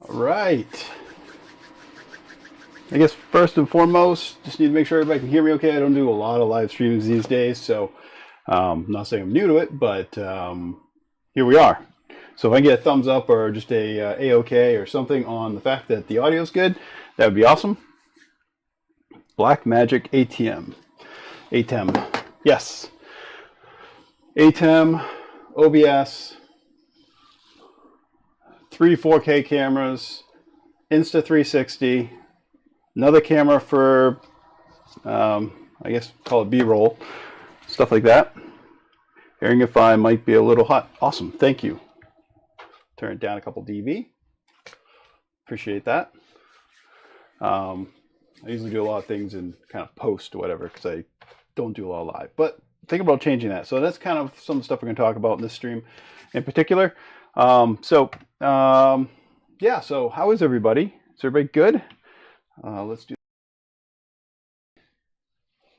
Right. I guess first and foremost, just need to make sure everybody can hear me okay. I don't do a lot of live streams these days, so I'm not saying I'm new to it, but here we are. So if I get a thumbs up or just a A-OK or something on the fact that the audio is good, that would be awesome. Blackmagic ATEM. ATEM. Yes. ATEM, OBS, 4K cameras, Insta360, another camera for, I guess, call it B-roll, stuff like that. Hearing if I might be a little hot. Awesome, thank you. Turn it down a couple dB. Appreciate that. I usually do a lot of things in kind of post or whatever because I don't do a lot of live. But think about changing that. So that's kind of some stuff we're going to talk about in this stream in particular. Yeah, so how is everybody? Is everybody good? Let's do.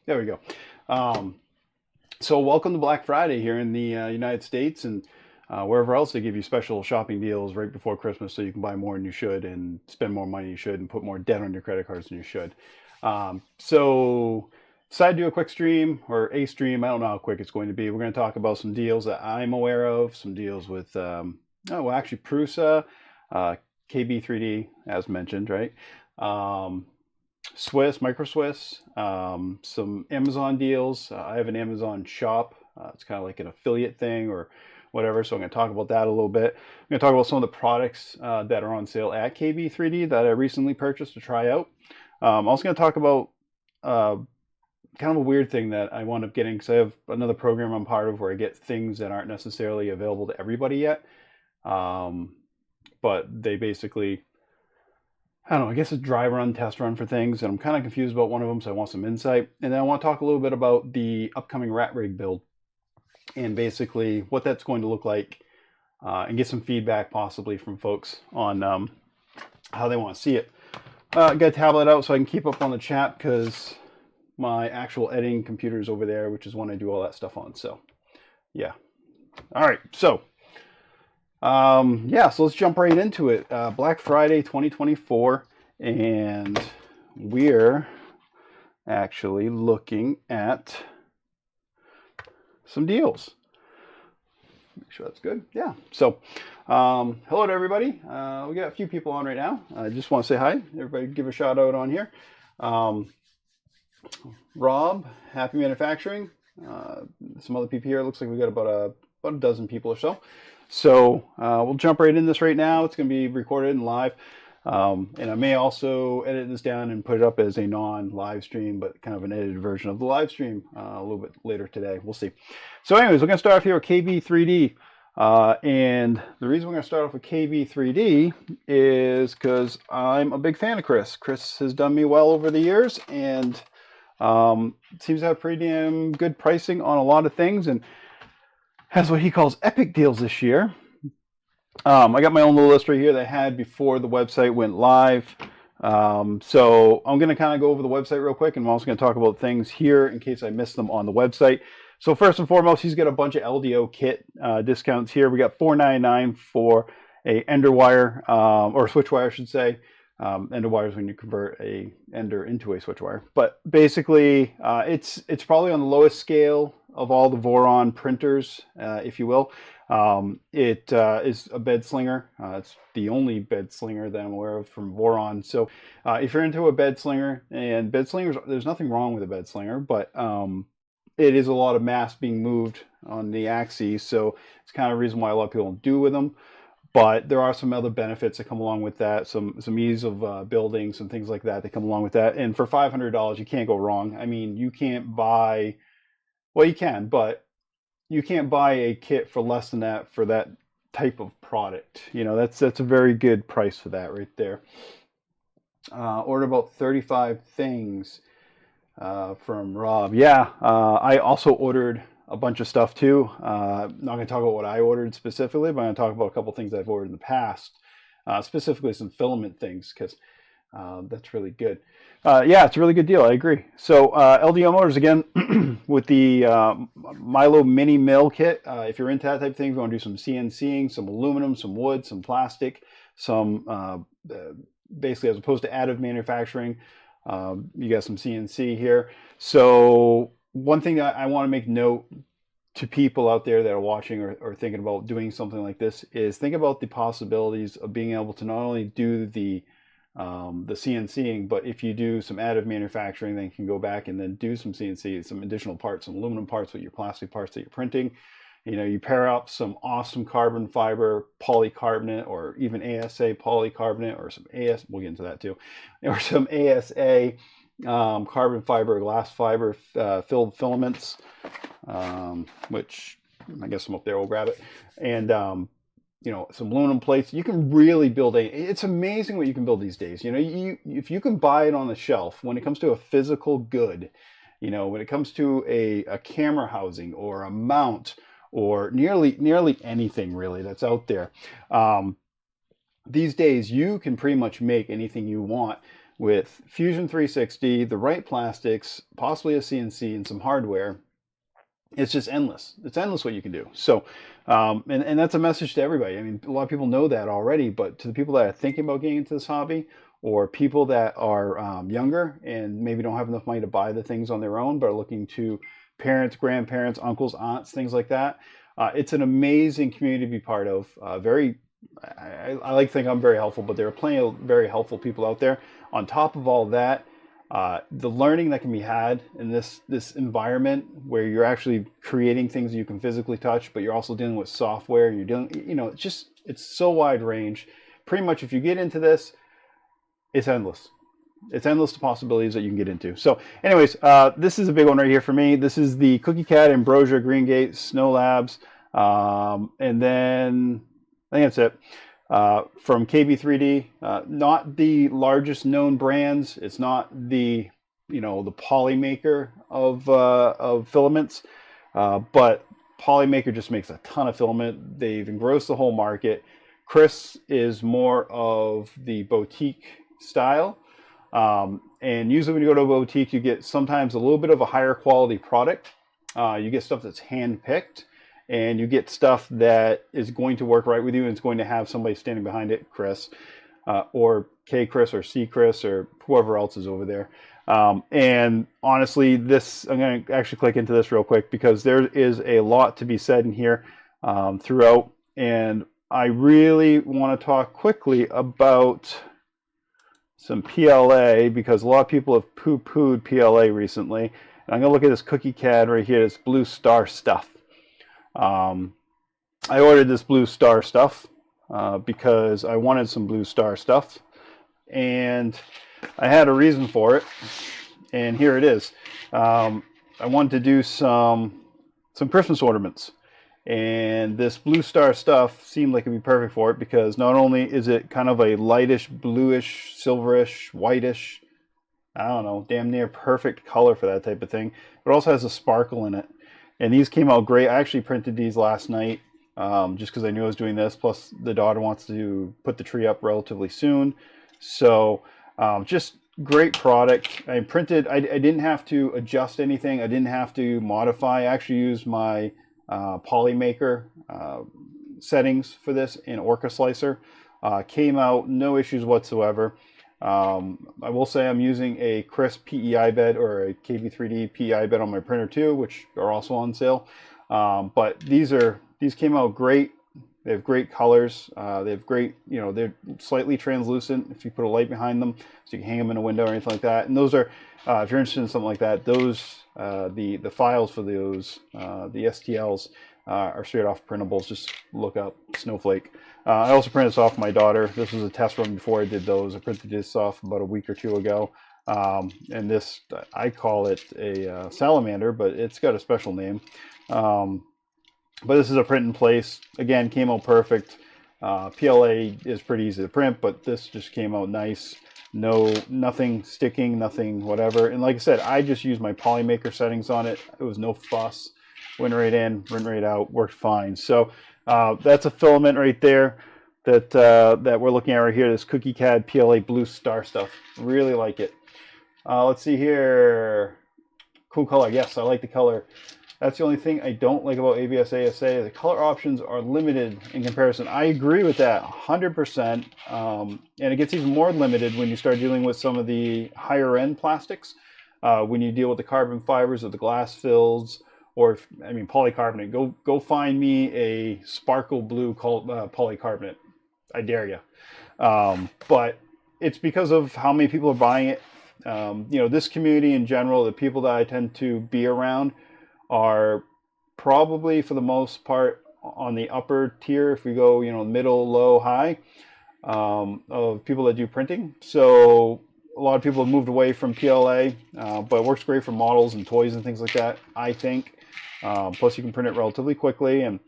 There we go. So welcome to Black Friday here in the United States and wherever else they give you special shopping deals right before Christmas so you can buy more than you should and spend more money than you should and put more debt on your credit cards than you should. So decided to do a quick stream or a stream. I don't know how quick it's going to be. We're going to talk about some deals that I'm aware of, some deals with, actually Prusa, KB3D as mentioned, right? Swiss, Micro Swiss, some Amazon deals. I have an Amazon shop. It's kind of like an affiliate thing or whatever. So I'm going to talk about that a little bit. I'm going to talk about some of the products that are on sale at KB3D that I recently purchased to try out. I'm also going to talk about kind of a weird thing that I wound up getting because I have another program I'm part of where I get things that aren't necessarily available to everybody yet. But they basically, I don't know, I guess a dry run, test run for things, and I'm kind of confused about one of them, so I want some insight. And then I want to talk a little bit about the upcoming rat rig build and basically what that's going to look like and get some feedback possibly from folks on how they want to see it. Got a tablet out so I can keep up on the chat because my actual editing computer is over there, which is when I do all that stuff on. So, yeah. All right, so so let's jump right into it. Black Friday 2024, and we're actually looking at some deals. Make sure that's good. Yeah. So, hello to everybody. We got a few people on right now. I just want to say hi. Everybody give a shout out on here. Rob, Happy Manufacturing. Some other people here. It looks like we got about a dozen people or so. So we'll jump right in this right now. It's going to be recorded and live. And I may also edit this down and put it up as a non-live stream, but kind of an edited version of the live stream a little bit later today. We'll see. So anyways, we're going to start off here with KB3D. And the reason we're going to start off with KB3D is because I'm a big fan of Chris. Chris has done me well over the years and seems to have pretty damn good pricing on a lot of things and has what he calls epic deals this year. I got my own little list right here that I had before the website went live. So I'm going to kind of go over the website real quick, and I'm also going to talk about things here in case I missed them on the website. So first and foremost, he's got a bunch of LDO kit discounts here. We got $4.99 for a ender wire, or switch wire, I should say. Ender wire is when you convert a ender into a switch wire. But basically, it's probably on the lowest scale of all the Voron printers, if you will. It is a bed slinger. It's the only bed slinger that I'm aware of from Voron. So if you're into a bed slinger, and bed slingers, there's nothing wrong with a bed slinger, but it is a lot of mass being moved on the axes. So it's kind of a reason why a lot of people don't do with them. But there are some other benefits that come along with that, some ease of building, some things like that come along with that. And for $500, you can't go wrong. I mean, you can't buy, well, you can, but you can't buy a kit for less than that for that type of product. You know, that's a very good price for that right there. Ordered about 35 things from Rob. Yeah, I also ordered a bunch of stuff too. Not going to talk about what I ordered specifically, but I'm going to talk about a couple things I've ordered in the past, specifically some filament things because that's really good. Yeah, it's a really good deal. I agree. So LDO motors again with the Milo Mini Mill kit. If you're into that type of thing, if you want to do some CNCing, some aluminum, some wood, some plastic, some basically, as opposed to additive manufacturing, you got some CNC here. So one thing that I want to make note to people out there that are watching or thinking about doing something like this is think about the possibilities of being able to not only do the CNCing, but if you do some additive manufacturing, then you can go back and then do some CNC, some additional parts, some aluminum parts with your plastic parts that you're printing. You know, you pair up some awesome carbon fiber polycarbonate or even ASA polycarbonate or some AS, we'll get into that too, or some ASA carbon fiber, glass fiber filled filaments, which I guess I'm up there, we'll grab it. And, you know, some aluminum plates. You can really build it's amazing what you can build these days. You know, if you can buy it on the shelf, when it comes to a physical good, you know, when it comes to a camera housing or a mount or nearly anything really that's out there, these days you can pretty much make anything you want with Fusion 360, the right plastics, possibly a CNC and some hardware. It's just endless. It's endless what you can do. So, and that's a message to everybody. I mean, a lot of people know that already, but to the people that are thinking about getting into this hobby, or people that are younger and maybe don't have enough money to buy the things on their own, but are looking to parents, grandparents, uncles, aunts, things like that, it's an amazing community to be part of. I like to think I'm very helpful, but there are plenty of very helpful people out there. On top of all that, the learning that can be had in this environment where you're actually creating things you can physically touch, but you're also dealing with software, and you're dealing, you know, it's so wide range. Pretty much if you get into this, it's endless. It's endless the possibilities that you can get into. So anyways, this is a big one right here for me. This is the CookieCad Ambrosia Greengate Snow Labs. And then I think that's it. From KB3D, not the largest known brands. It's not the, you know, the Polymaker of filaments, but Polymaker just makes a ton of filament. They've engrossed the whole market. Chris is more of the boutique style. And usually when you go to a boutique, you get sometimes a little bit of a higher quality product. You get stuff that's hand-picked, and you get stuff that is going to work right with you, and it's going to have somebody standing behind it, Chris, or K Chris or C Chris or whoever else is over there. And honestly, this, I'm going to actually click into this real quick because there is a lot to be said in here throughout. And I really want to talk quickly about some PLA because a lot of people have poo-pooed PLA recently. And I'm going to look at this CookieCad right here, this Blue Star stuff. I ordered this Blue Star stuff because I wanted some Blue Star stuff, and I had a reason for it, and here it is. I wanted to do some Christmas ornaments, and this Blue Star stuff seemed like it'd be perfect for it because not only is it kind of a lightish, bluish, silverish, whitish, I don't know, damn near perfect color for that type of thing, but it also has a sparkle in it. And these came out great. I actually printed these last night just because I knew I was doing this. Plus, the daughter wants to put the tree up relatively soon. So, just great product. I printed, I didn't have to adjust anything. I didn't have to modify. I actually used my Polymaker settings for this in Orca Slicer. Came out no issues whatsoever. I will say I'm using a Crisp PEI bed or a KB3D PEI bed on my printer too, which are also on sale. But these came out great. They have great colors. They have great, you know, they're slightly translucent if you put a light behind them, so you can hang them in a window or anything like that. And those are, if you're interested in something like that, those, the files for those, the STLs are straight off printables. Just look up Snowflake. I also printed this off my daughter. This was a test run before I did those. I printed this off about a week or two ago. And this, I call it a salamander, but it's got a special name. But this is a print in place. Again, came out perfect. PLA is pretty easy to print, but this just came out nice. Nothing sticking, nothing whatever. And like I said, I just used my Polymaker settings on it. It was no fuss. Went right in, went right out, worked fine. So that's a filament right there that we're looking at right here. This CookieCad PLA Blue Star stuff. Really like it. Let's see here. Cool color. Yes, I like the color. That's the only thing I don't like about ABS ASA. The color options are limited in comparison. I agree with that 100%. And it gets even more limited when you start dealing with some of the higher end plastics. When you deal with the carbon fibers or the glass fills, or if, I mean polycarbonate. Go find me a sparkle blue polycarbonate. I dare you. But it's because of how many people are buying it. You know, this community in general, the people that I tend to be around are probably for the most part on the upper tier. If we go, you know, middle, low, high, of people that do printing. So a lot of people have moved away from PLA, but it works great for models and toys and things like that, I think. Plus you can print it relatively quickly, and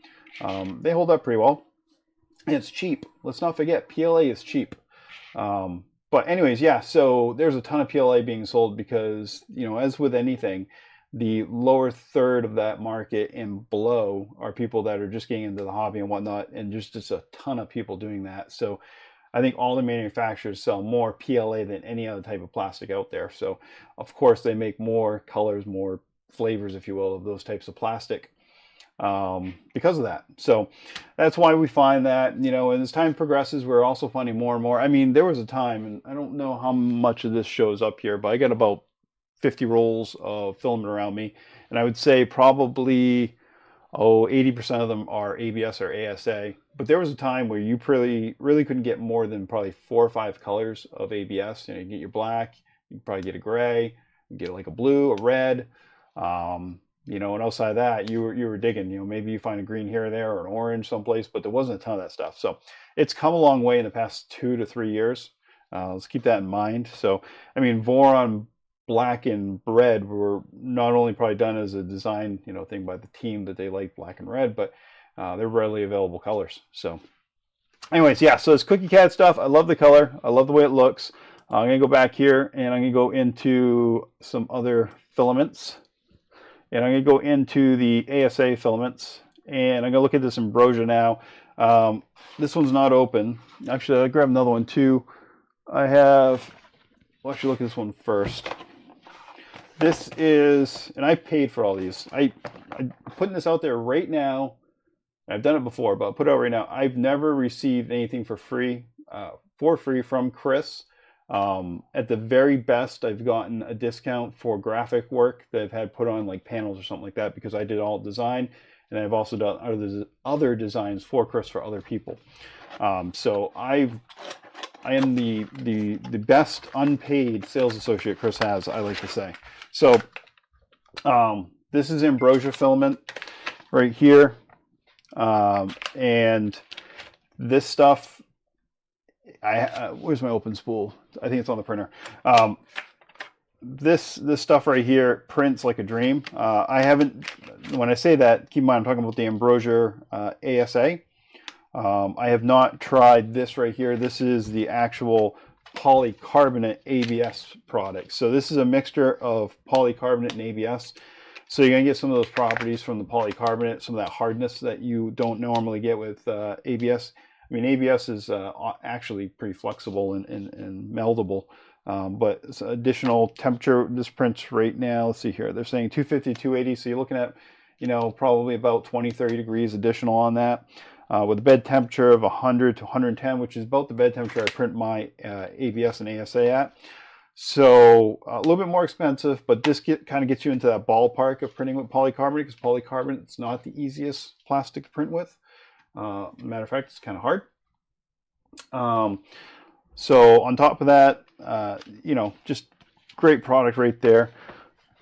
they hold up pretty well. And it's cheap. Let's not forget, PLA is cheap. But anyways, yeah, so there's a ton of PLA being sold because, you know, as with anything, the lower third of that market and below are people that are just getting into the hobby and whatnot, and there's just a ton of people doing that. So I think all the manufacturers sell more PLA than any other type of plastic out there. So of course they make more colors, more flavors, if you will, of those types of plastic because of that. So that's why we find that, you know, and as time progresses, we're also finding more and more. I mean, there was a time, and I don't know how much of this shows up here, but I got about 50 rolls of filament around me, and I would say probably 80% of them are ABS or ASA. But there was a time where you really couldn't get more than probably 4 or 5 colors of ABS. You know, you get your black, you can probably get a gray, you get like a blue, a red, you know, and outside of that, you were digging. You know, maybe you find a green here or there or an orange someplace, but there wasn't a ton of that stuff. So it's come a long way in the past 2 to 3 years. Let's keep that in mind. So I mean, Voron black and red were not only probably done as a design, you know, thing by the team that they like black and red, but they're readily available colors. So anyways, yeah, so it's Cookie Cat stuff. I love the color. I love the way it looks. I'm going to go back here and I'm going to go into some other filaments. And I'm going to go into the ASA filaments. And I'm going to look at this Ambrosia now. This one's not open. Actually, I'll grab another one too. I have, well, actually look at this one first. This is, and I paid for all these. I'm putting this out there right now. I've done it before, but I'll put it out right now. I've never received anything for free from Chris. At the very best, I've gotten a discount for graphic work that I've had put on like panels or something like that because I did all design, and I've also done other designs for Chris for other people. So I am the best unpaid sales associate Chris has, I like to say. So this is Ambrosia filament right here, and this stuff. Where's my open spool? I think it's on the printer. This stuff right here prints like a dream. I haven't. When I say that, keep in mind I'm talking about the Ambrosia ASA. I have not tried this right here. This is the actual polycarbonate ABS product. So this is a mixture of polycarbonate and ABS. So you're going to get some of those properties from the polycarbonate, some of that hardness that you don't normally get with ABS. I mean, ABS is actually pretty flexible and meldable, but it's additional temperature. This prints right now, let's see here, they're saying 250, 280. So you're looking at, you know, probably about 20, 30 degrees additional on that. With a bed temperature of 100 to 110, which is about the bed temperature I print my ABS and ASA at. So a little bit more expensive, but this kind of gets you into that ballpark of printing with polycarbonate, because polycarbonate is not the easiest plastic to print with. Matter of fact, it's kind of hard. So on top of that, you know, just great product right there.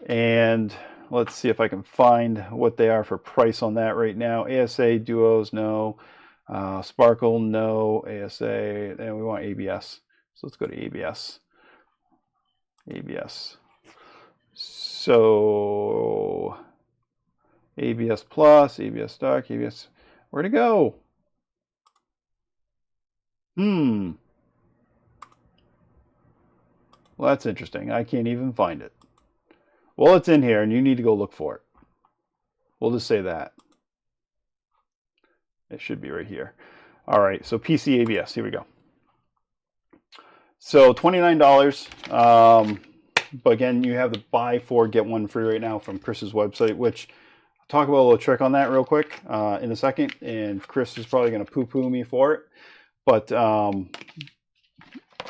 And let's see if I can find what they are for price on that right now. ASA Duos, no. Sparkle, no. ASA, and we want ABS. So let's go to ABS. ABS. So ABS Plus, ABS Dark, ABS. Where'd it go? Well, that's interesting. I can't even find it. Well, it's in here, and you need to go look for it. We'll just say that. It should be right here. All right, so PC ABS. Here we go. So $29. But again, you have the buy 4 get 1 free right now from Chris's website, which talk about a little trick on that real quick in a second, and Chris is probably going to poo-poo me for it. But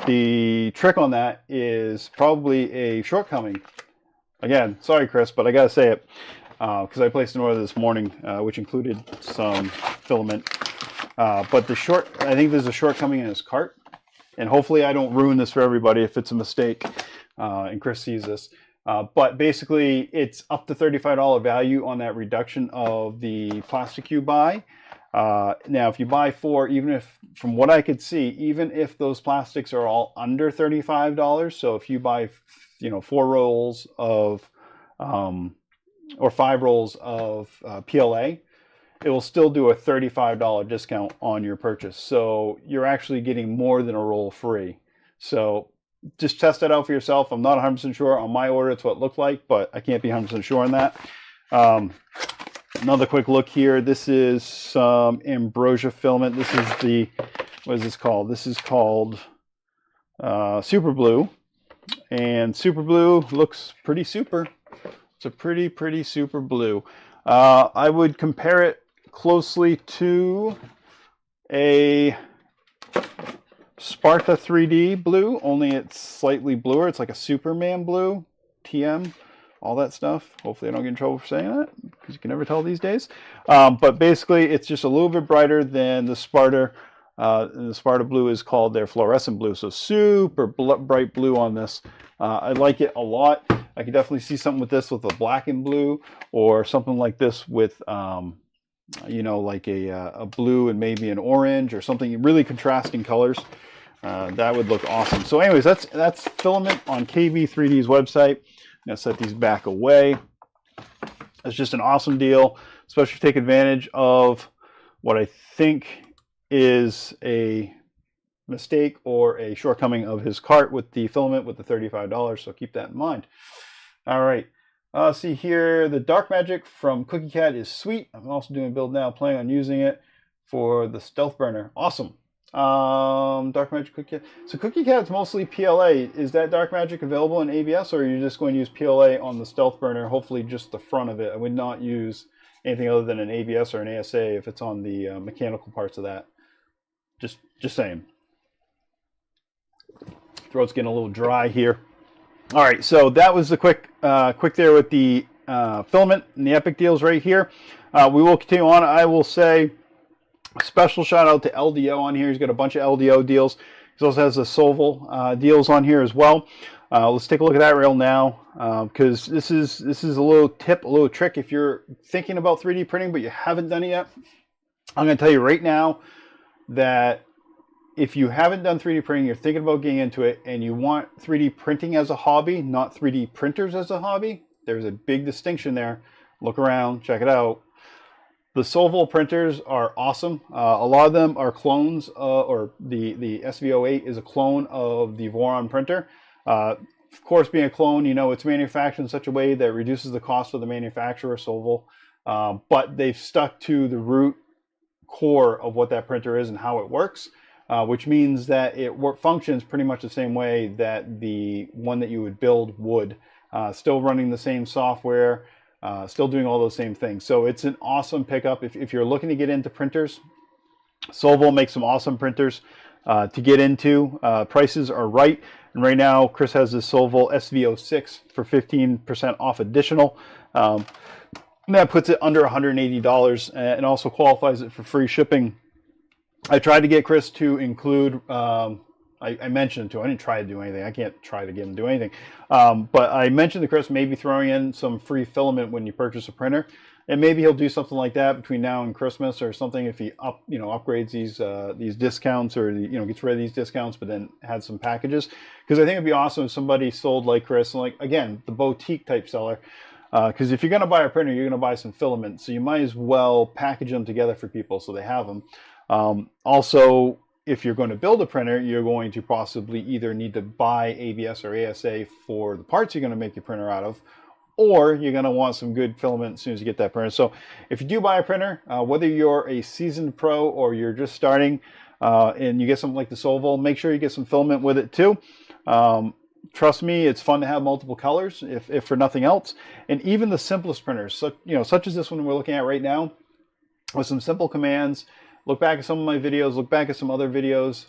the trick on that is probably a shortcoming. Again, sorry, Chris, but I got to say it because I placed an order this morning, which included some filament. But I think there's a shortcoming in his cart, and hopefully I don't ruin this for everybody if it's a mistake and Chris sees this. But basically, it's up to $35 value on that reduction of the plastic you buy. Now, if you buy 4, even if, from what I could see, even if those plastics are all under $35, so if you buy, 4 rolls of, or 5 rolls of PLA, it will still do a $35 discount on your purchase. So you're actually getting more than a roll free. So just test that out for yourself. I'm not 100% sure. On my order, it's what it looked like, but I can't be 100% sure on that. Another quick look here. This is some ambrosia filament. This is the, what is this called? This is called Super Blue. And Super Blue looks pretty super. It's a pretty super blue. I would compare it closely to a Sparta 3D blue, only it's slightly bluer. It's like a Superman blue, TM, all that stuff. Hopefully I don't get in trouble for saying that, because you can never tell these days. But basically, it's just a little bit brighter than the Sparta. The Sparta blue is called their fluorescent blue, so super bright blue on this. I like it a lot. I could definitely see something with this with a black and blue, or something like this with like a blue and maybe an orange, or something really contrasting colors. That would look awesome. So anyways, that's filament on KV3D's website. I'm going to set these back away. It's just an awesome deal, especially to take advantage of what I think is a mistake or a shortcoming of his cart with the filament with the $35. So keep that in mind. All right. See here, the Dark Magic from Cookie Cat is sweet. I'm also doing a build now, planning on using it for the Stealth Burner. Awesome. Dark Magic Cookie Cat. So Cookie Cat's mostly PLA. Is that Dark Magic available in ABS, or are you just going to use PLA on the Stealth Burner? Hopefully just the front of it. I would not use anything other than an ABS or an ASA if it's on the mechanical parts of that. Just saying. Throat's getting a little dry here. All right, so that was the quick there with the filament and the Epic deals right here. We will continue on. I will say a special shout out to LDO on here. He's got a bunch of LDO deals. He also has the Solval deals on here as well. Let's take a look at that rail now, because this is a little tip, a little trick. If you're thinking about 3D printing but you haven't done it yet, I'm going to tell you right now that if you haven't done 3D printing, you're thinking about getting into it, and you want 3D printing as a hobby, not 3D printers as a hobby, there's a big distinction there. Look around, check it out. The Solval printers are awesome. A lot of them are clones, or the SV08 is a clone of the Voron printer. Of course, being a clone, it's manufactured in such a way that reduces the cost of the manufacturer, Solval, but they've stuck to the root core of what that printer is and how it works. Which means that it functions pretty much the same way that the one that you would build would. Still running the same software, still doing all those same things. So it's an awesome pickup. If you're looking to get into printers, Solval makes some awesome printers to get into. Prices are right. And right now, Chris has this Solval SV06 for 15% off additional. And that puts it under $180 and also qualifies it for free shipping. I tried to get Chris to include, I mentioned to, I didn't try to do anything. I can't try to get him to do anything. But I mentioned to Chris maybe throwing in some free filament when you purchase a printer. And maybe he'll do something like that between now and Christmas or something if he upgrades these discounts, or gets rid of these discounts, but then had some packages. Because I think it'd be awesome if somebody sold like Chris, and again, the boutique type seller. Because if you're going to buy a printer, you're going to buy some filament. So you might as well package them together for people so they have them. Also, if you're going to build a printer, you're going to possibly either need to buy ABS or ASA for the parts you're going to make your printer out of, or you're going to want some good filament as soon as you get that printer. So if you do buy a printer, whether you're a seasoned pro or you're just starting and you get something like the Solval, make sure you get some filament with it too. trust me, it's fun to have multiple colors, if for nothing else. And even the simplest printers, such as this one we're looking at right now, with some simple commands. Look back at some of my videos, look back at some other videos,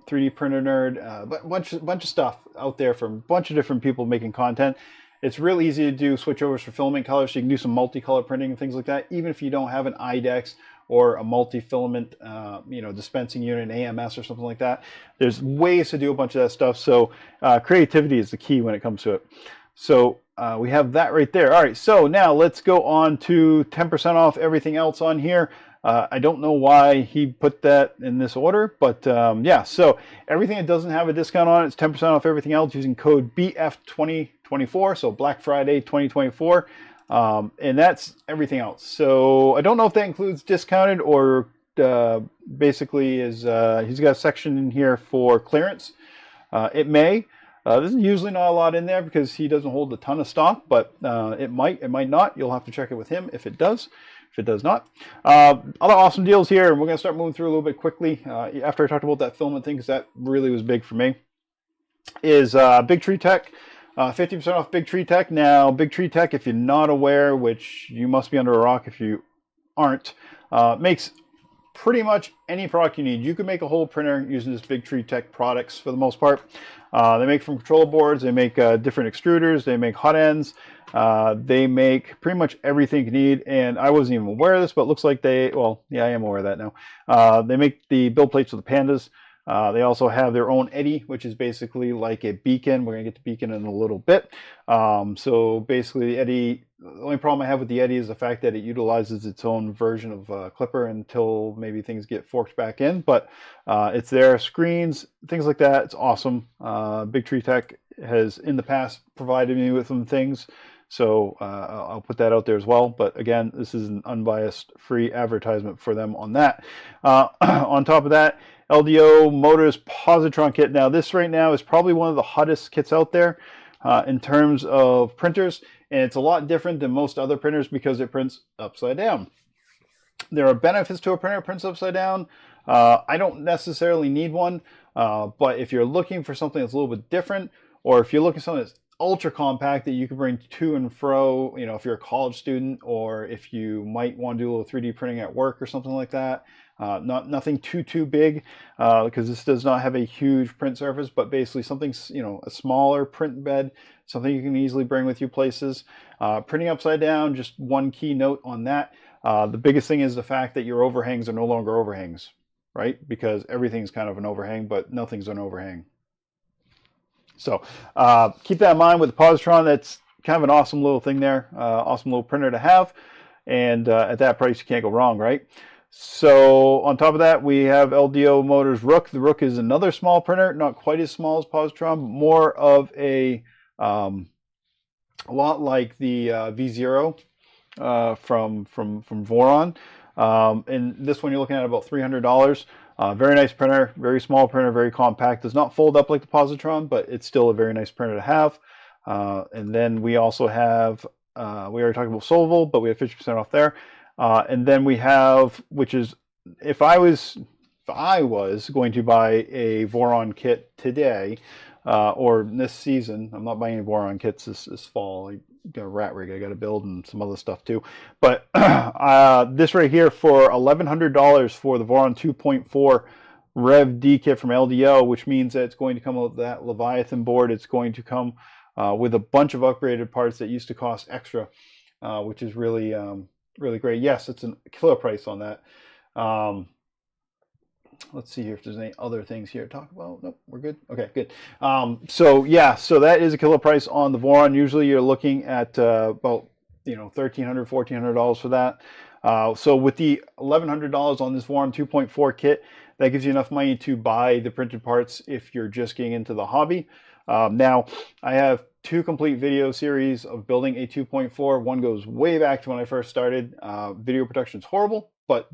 3D Printer Nerd, but bunch of stuff out there from a bunch of different people making content. It's real easy to do switchovers for filament colors, so you can do some multicolor printing and things like that, even if you don't have an IDEX or a multi-filament dispensing unit, an AMS or something like that. There's ways to do a bunch of that stuff, so creativity is the key when it comes to it. So we have that right there. All right, so now let's go on to 10% off everything else on here. I don't know why he put that in this order, but yeah, so everything that doesn't have a discount on it, it's 10% off everything else using code BF2024, so Black Friday 2024, and that's everything else. So I don't know if that includes discounted or basically he's got a section in here for clearance. It may. There's usually not a lot in there because he doesn't hold a ton of stock, but it might not. You'll have to check it with him if it does. If it does not. Other awesome deals here, and we're going to start moving through a little bit quickly after I talked about that filament thing, because that really was big for me, is Big Tree Tech. 50% off Big Tree Tech. Now, Big Tree Tech, if you're not aware, which you must be under a rock if you aren't, makes pretty much any product you need. You can make a whole printer using this Big Tree Tech products for the most part. They make from controller boards, they make different extruders, they make hot ends, they make pretty much everything you need, and I wasn't even aware of this, but it looks like well, yeah, I am aware of that now. They make the build plates for the Pandas. They also have their own Eddy, which is basically like a beacon. We're going to get to beacon in a little bit. So basically the Eddy, the only problem I have with the Eddy is the fact that it utilizes its own version of Clipper until maybe things get forked back in, but it's there, screens, things like that. It's awesome. Big Tree Tech has in the past provided me with some things, so I'll put that out there as well. But again, this is an unbiased free advertisement for them on that. On top of that, LDO Motors Positron kit. Now this right now is probably one of the hottest kits out there in terms of printers, and it's a lot different than most other printers because it prints upside down. There are benefits to a printer that prints upside down. I don't necessarily need one, but if you're looking for something that's a little bit different, or if you're looking for something that's ultra compact that you can bring to and fro, if you're a college student, or if you might want to do a little 3D printing at work or something like that. Nothing too big, because this does not have a huge print surface, but basically something, a smaller print bed, something you can easily bring with you places. Printing upside down, just one key note on that. The biggest thing is the fact that your overhangs are no longer overhangs, right? Because everything's kind of an overhang, but nothing's an overhang. So keep that in mind with the Positron. That's kind of an awesome little thing there, awesome little printer to have, and at that price you can't go wrong, right? So on top of that, we have LDO Motors Rook. The Rook is another small printer, not quite as small as Positron, but more of a lot like the V0 from Voron. And this one you're looking at about $300. Very nice printer, very small printer, very compact. Does not fold up like the Positron, but it's still a very nice printer to have. And then we also have, we already talked about Solvol, but we have 50% off there. And then we have, which is, if I was going to buy a Voron kit today, or this season, I'm not buying any Voron kits this fall. I got a rat rig I got to build and some other stuff too. But this right here for $1,100 for the Voron 2.4 Rev D kit from LDO, which means that it's going to come with that Leviathan board. It's going to come with a bunch of upgraded parts that used to cost extra, which is really really great. Yes, it's a killer price on that. Let's see here if there's any other things here to talk about. Nope, we're good. Okay, good. So yeah, so that is a killer price on the Voron. Usually you're looking at about $1,300, $1,400 for that. So with the $1,100 on this Voron 2.4 kit, that gives you enough money to buy the printed parts if you're just getting into the hobby. Now, I have two complete video series of building a 2.4. One goes way back to when I first started. Video production is horrible, but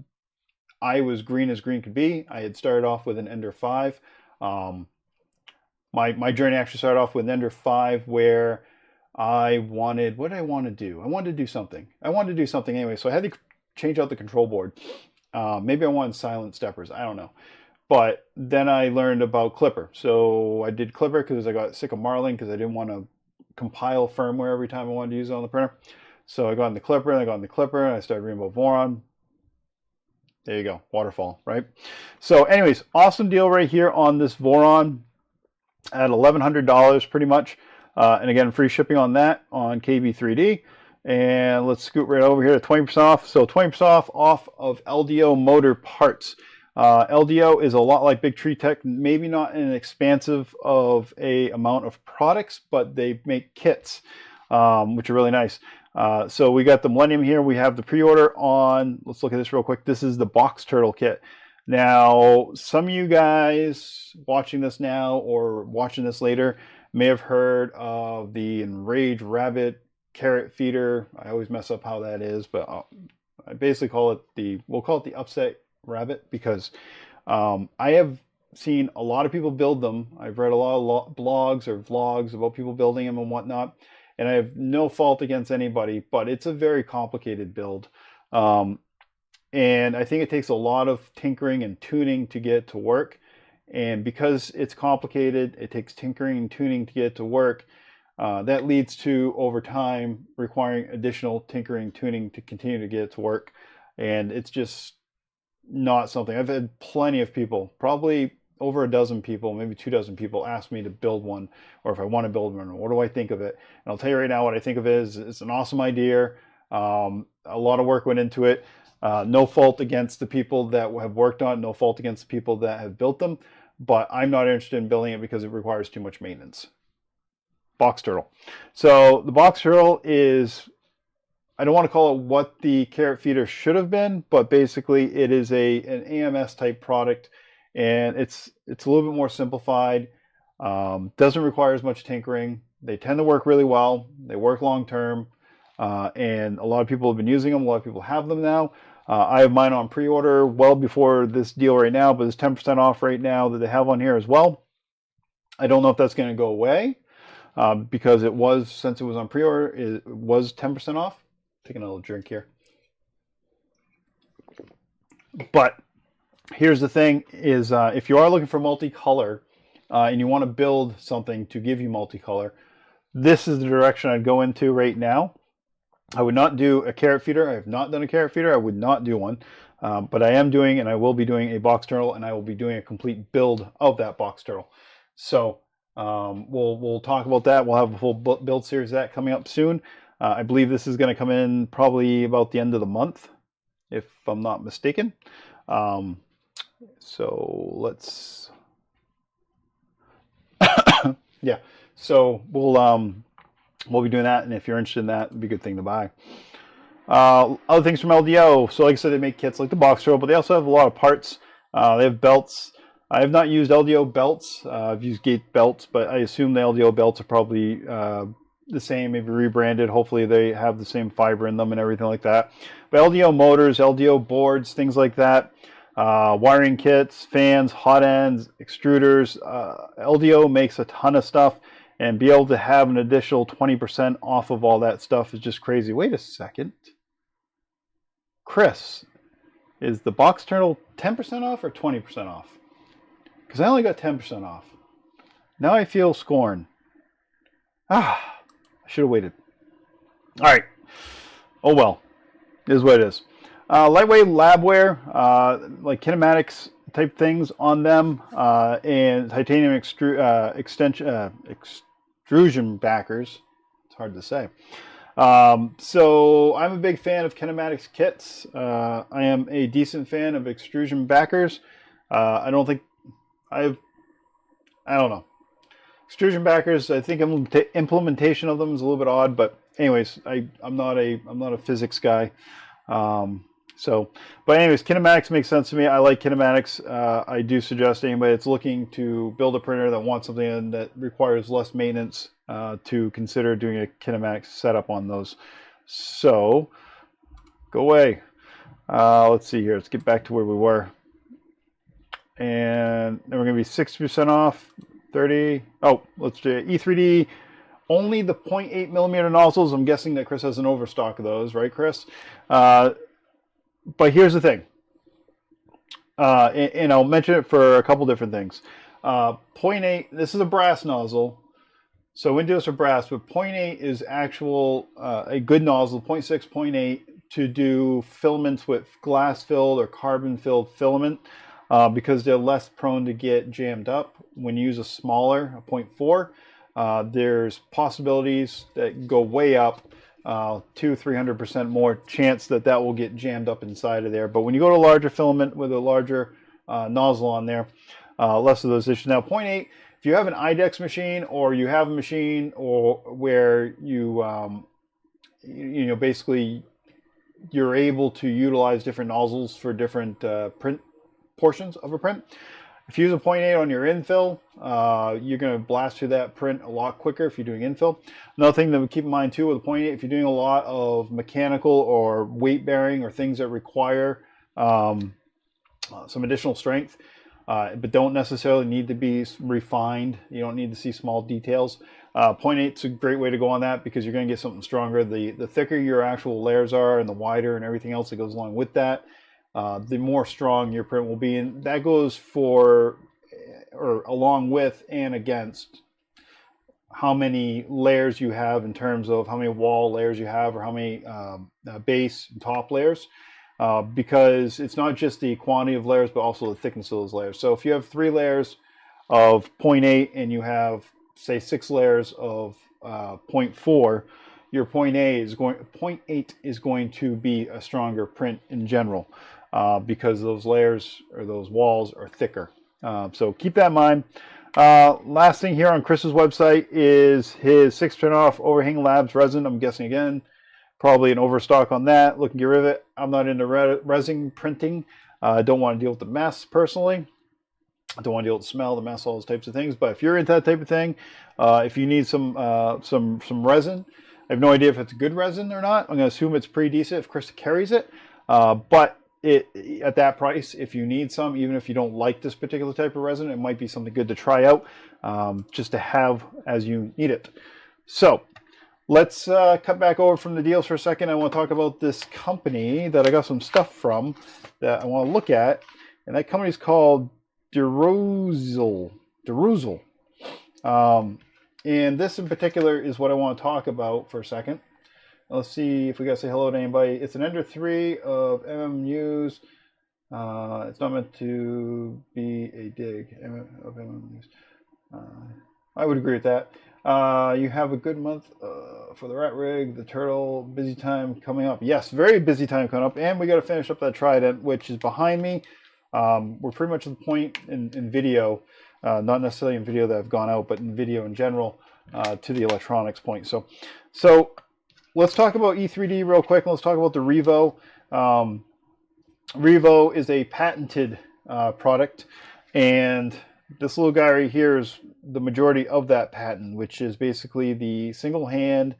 I was green as green could be. I had started off with an Ender 5. My journey actually started off with an Ender 5 where I wanted, what did I want to do? I wanted to do something. I wanted to do something anyway, so I had to change out the control board. Maybe I wanted silent steppers. I don't know. But then I learned about Klipper. So I did Klipper because I got sick of Marlin because I didn't want to compile firmware every time I wanted to use it on the printer. So I got in the Klipper, and I got in the Klipper, and I started reading about Voron. There you go, waterfall, right? So anyways, awesome deal right here on this Voron at $1,100 pretty much. And again, free shipping on that on KB3D. And let's scoot right over here to 20% off. So 20% off of LDO motor parts. LDO is a lot like Big Tree Tech, maybe not an expansive of a amount of products, but they make kits, which are really nice. So we got the Millennium here. We have the pre-order on, let's look at this real quick. This is the Box Turtle kit. Now, some of you guys watching this now or watching this later may have heard of the Enraged Rabbit carrot feeder. I always mess up how that is, but I basically call it we'll call it the Upset Rabbit because I have seen a lot of people build them. I've read a lot of blogs or vlogs about people building them and whatnot, and I have no fault against anybody, but it's a very complicated build. And I think it takes a lot of tinkering and tuning to get it to work. And because it's complicated, it takes tinkering and tuning to get it to work. That leads to, over time, requiring additional tinkering, tuning to continue to get it to work. And it's just not something. I've had plenty of people, probably over a dozen people, maybe 24 people, ask me to build one, or if I want to build one, what do I think of it? And I'll tell you right now what I think of it is it's an awesome idea. A lot of work went into it. No fault against the people that have worked on it, no fault against the people that have built them, but I'm not interested in building it because it requires too much maintenance. Box Turtle. So the Box Turtle is, I don't want to call it what the carrot feeder should have been, but basically it is an AMS type product, and it's a little bit more simplified. Doesn't require as much tinkering. They tend to work really well. They work long term, and a lot of people have been using them. A lot of people have them now. I have mine on pre-order well before this deal right now, but there's 10% off right now that they have on here as well. I don't know if that's going to go away because it was, since it was on pre-order, it was 10% off. Taking a little drink here. But here's the thing is if you are looking for multicolor and you want to build something to give you multicolor, this is the direction I'd go into right now. I would not do a carrot feeder. I have not done a carrot feeder. I would not do one. But I am doing, and I will be doing, a Box Turtle, and I will be doing a complete build of that Box Turtle. So we'll talk about that. We'll have a full build series of that coming up soon. I believe this is going to come in probably about the end of the month, if I'm not mistaken. So let's... yeah, so we'll be doing that, and if you're interested in that, it'd be a good thing to buy. Other things from LDO. So like I said, they make kits like the Box Turtle, but they also have a lot of parts. They have belts. I have not used LDO belts. I've used Gate belts, but I assume the LDO belts are probably the same, maybe rebranded. Hopefully they have the same fiber in them and everything like that. But LDO motors, LDO boards, things like that. Wiring kits, fans, hot ends, extruders. LDO makes a ton of stuff. And be able to have an additional 20% off of all that stuff is just crazy. Wait a second. Chris, is the Box Turtle 10% off or 20% off? Because I only got 10% off. Now I feel scorn. I should have waited. All right. Oh well. It is what it is. Lightweight labware, like kinematics type things on them, and titanium extrusion backers. It's hard to say. So I'm a big fan of kinematics kits. I am a decent fan of extrusion backers. I don't know. Extrusion backers, I think implementation of them is a little bit odd, but anyways, I'm not a physics guy. But anyways, kinematics makes sense to me. I like kinematics. I do suggest anybody that's looking to build a printer that wants something that requires less maintenance to consider doing a kinematics setup on those. So, go away. Let's see here. Let's get back to where we were. And then we're going to be 60% off, 30. Oh, let's do E3D. Only the 0.8 millimeter nozzles. I'm guessing that Chris has an overstock of those, right, Chris? But here's the thing. and I'll mention it for a couple different things. 0.8, this is a brass nozzle. So Windows are brass, but 0.8 is actual a good nozzle, 0.6, 0.8 to do filaments with glass filled or carbon filled filament because they're less prone to get jammed up. When you use a smaller, a 0.4, there's possibilities that go way up, 200-300% more chance that that will get jammed up inside of there. But when you go to a larger filament with a larger nozzle on there, less of those issues. Now 0.8, if you have an IDEX machine or you have a machine or where you basically you're able to utilize different nozzles for different print portions of a print. If you use a 0.8 on your infill, you're going to blast through that print a lot quicker if you're doing infill. Another thing to keep in mind too with a 0.8, if you're doing a lot of mechanical or weight bearing or things that require some additional strength, but don't necessarily need to be refined. You don't need to see small details. 0.8 is a great way to go on that because you're going to get something stronger. The thicker your actual layers are and the wider and everything else that goes along with that, the more strong your print will be. And that goes for, or along with and against how many layers you have in terms of how many wall layers you have or how many base and top layers. Because it's not just the quantity of layers, but also the thickness of those layers. So if you have 3 layers of 0.8 and you have, say, 6 layers of 0.4, your 0.8 is going to be a stronger print in general because those layers or those walls are thicker. So keep that in mind. Last thing here on Chris's website is his 6% off Overhang Labs resin. I'm guessing again, probably an overstock on that. Looking to get rid of it. I'm not into resin printing. I don't want to deal with the mess personally. I don't want to deal with the smell, the mess, all those types of things. But if you're into that type of thing, if you need some resin, I have no idea if it's good resin or not. I'm going to assume it's pretty decent if Chris carries it. But at that price, if you need some, even if you don't like this particular type of resin, it might be something good to try out just to have as you need it. So let's cut back over from the deals for a second. I want to talk about this company that I got some stuff from that I want to look at. And that company is called DeRuzel. And this in particular is what I want to talk about for a second. Let's see if we got to say hello to anybody. It's an Ender 3 of MMUs. It's not meant to be a dig of MMUs. I would agree with that. You have a good month for the Rat Rig, the Turtle, busy time coming up. Yes, very busy time coming up. And we got to finish up that Trident, which is behind me. We're pretty much at the point in video, not necessarily in video that have gone out, but in video in general, to the electronics point. So let's talk about E3D real quick. Let's talk about the Revo. Revo is a patented product, and this little guy right here is the majority of that patent, which is basically the single hand,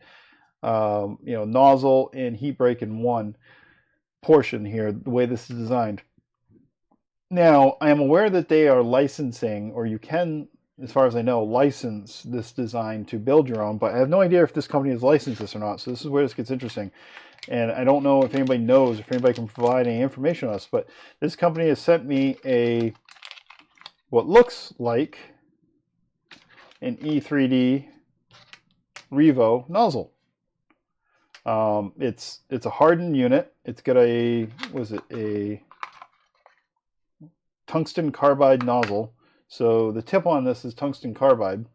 nozzle and heat break in one portion here, the way this is designed. Now, I am aware that they are licensing, or you can, as far as I know, license this design to build your own, but I have no idea if this company has licensed this or not, so this is where this gets interesting. And I don't know if anybody knows, if anybody can provide any information on us, but this company has sent me what looks like an E3D Revo nozzle. It's a hardened unit. It's got a tungsten carbide nozzle. So the tip on this is tungsten carbide,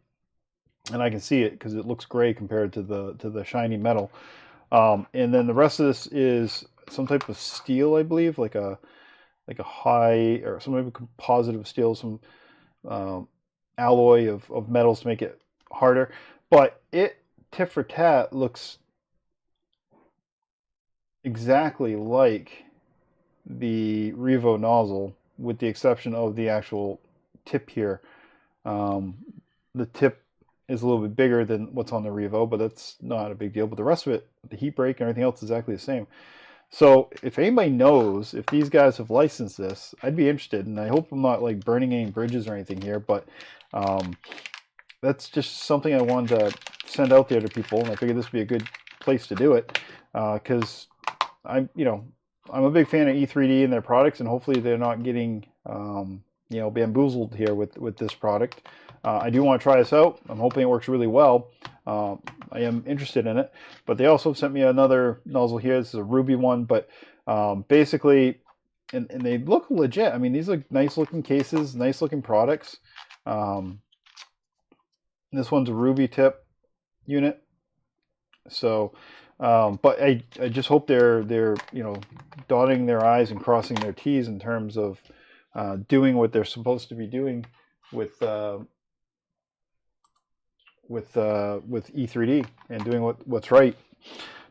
and I can see it because it looks gray compared to the shiny metal. And then the rest of this is some type of steel, I believe, like a high or some type of composite of steel, some alloy of metals to make it harder. But it, tit for tat, looks exactly like the Revo nozzle, with the exception of the actual tip here. The tip is a little bit bigger than what's on the Revo, but that's not a big deal. But the rest of it, the heat break and everything else, is exactly the same. So if anybody knows if these guys have licensed this, I'd be interested. And I hope I'm not like burning any bridges or anything here, but that's just something I wanted to send out there to people, and I figured this would be a good place to do it because I'm a big fan of E3D and their products, and hopefully they're not getting you know, bamboozled here with this product. I do want to try this out. I'm hoping it works really well. I am interested in it, but they also sent me another nozzle here. This is a Ruby one, but basically, and they look legit. I mean, these are nice looking cases, nice looking products. This one's a Ruby tip unit. So, but I just hope they're you know, dotting their I's and crossing their T's in terms of doing what they're supposed to be doing with E3D and doing what's right.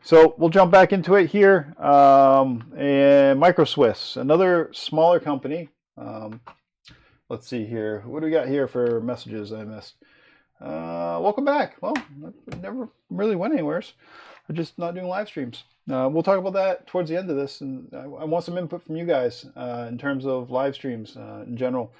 So we'll jump back into it here. And MicroSwiss, another smaller company. Let's see here. What do we got here for messages I missed? Welcome back. Well, I never really went anywhere. I'm just not doing live streams. We'll talk about that towards the end of this, and I want some input from you guys in terms of live streams in general.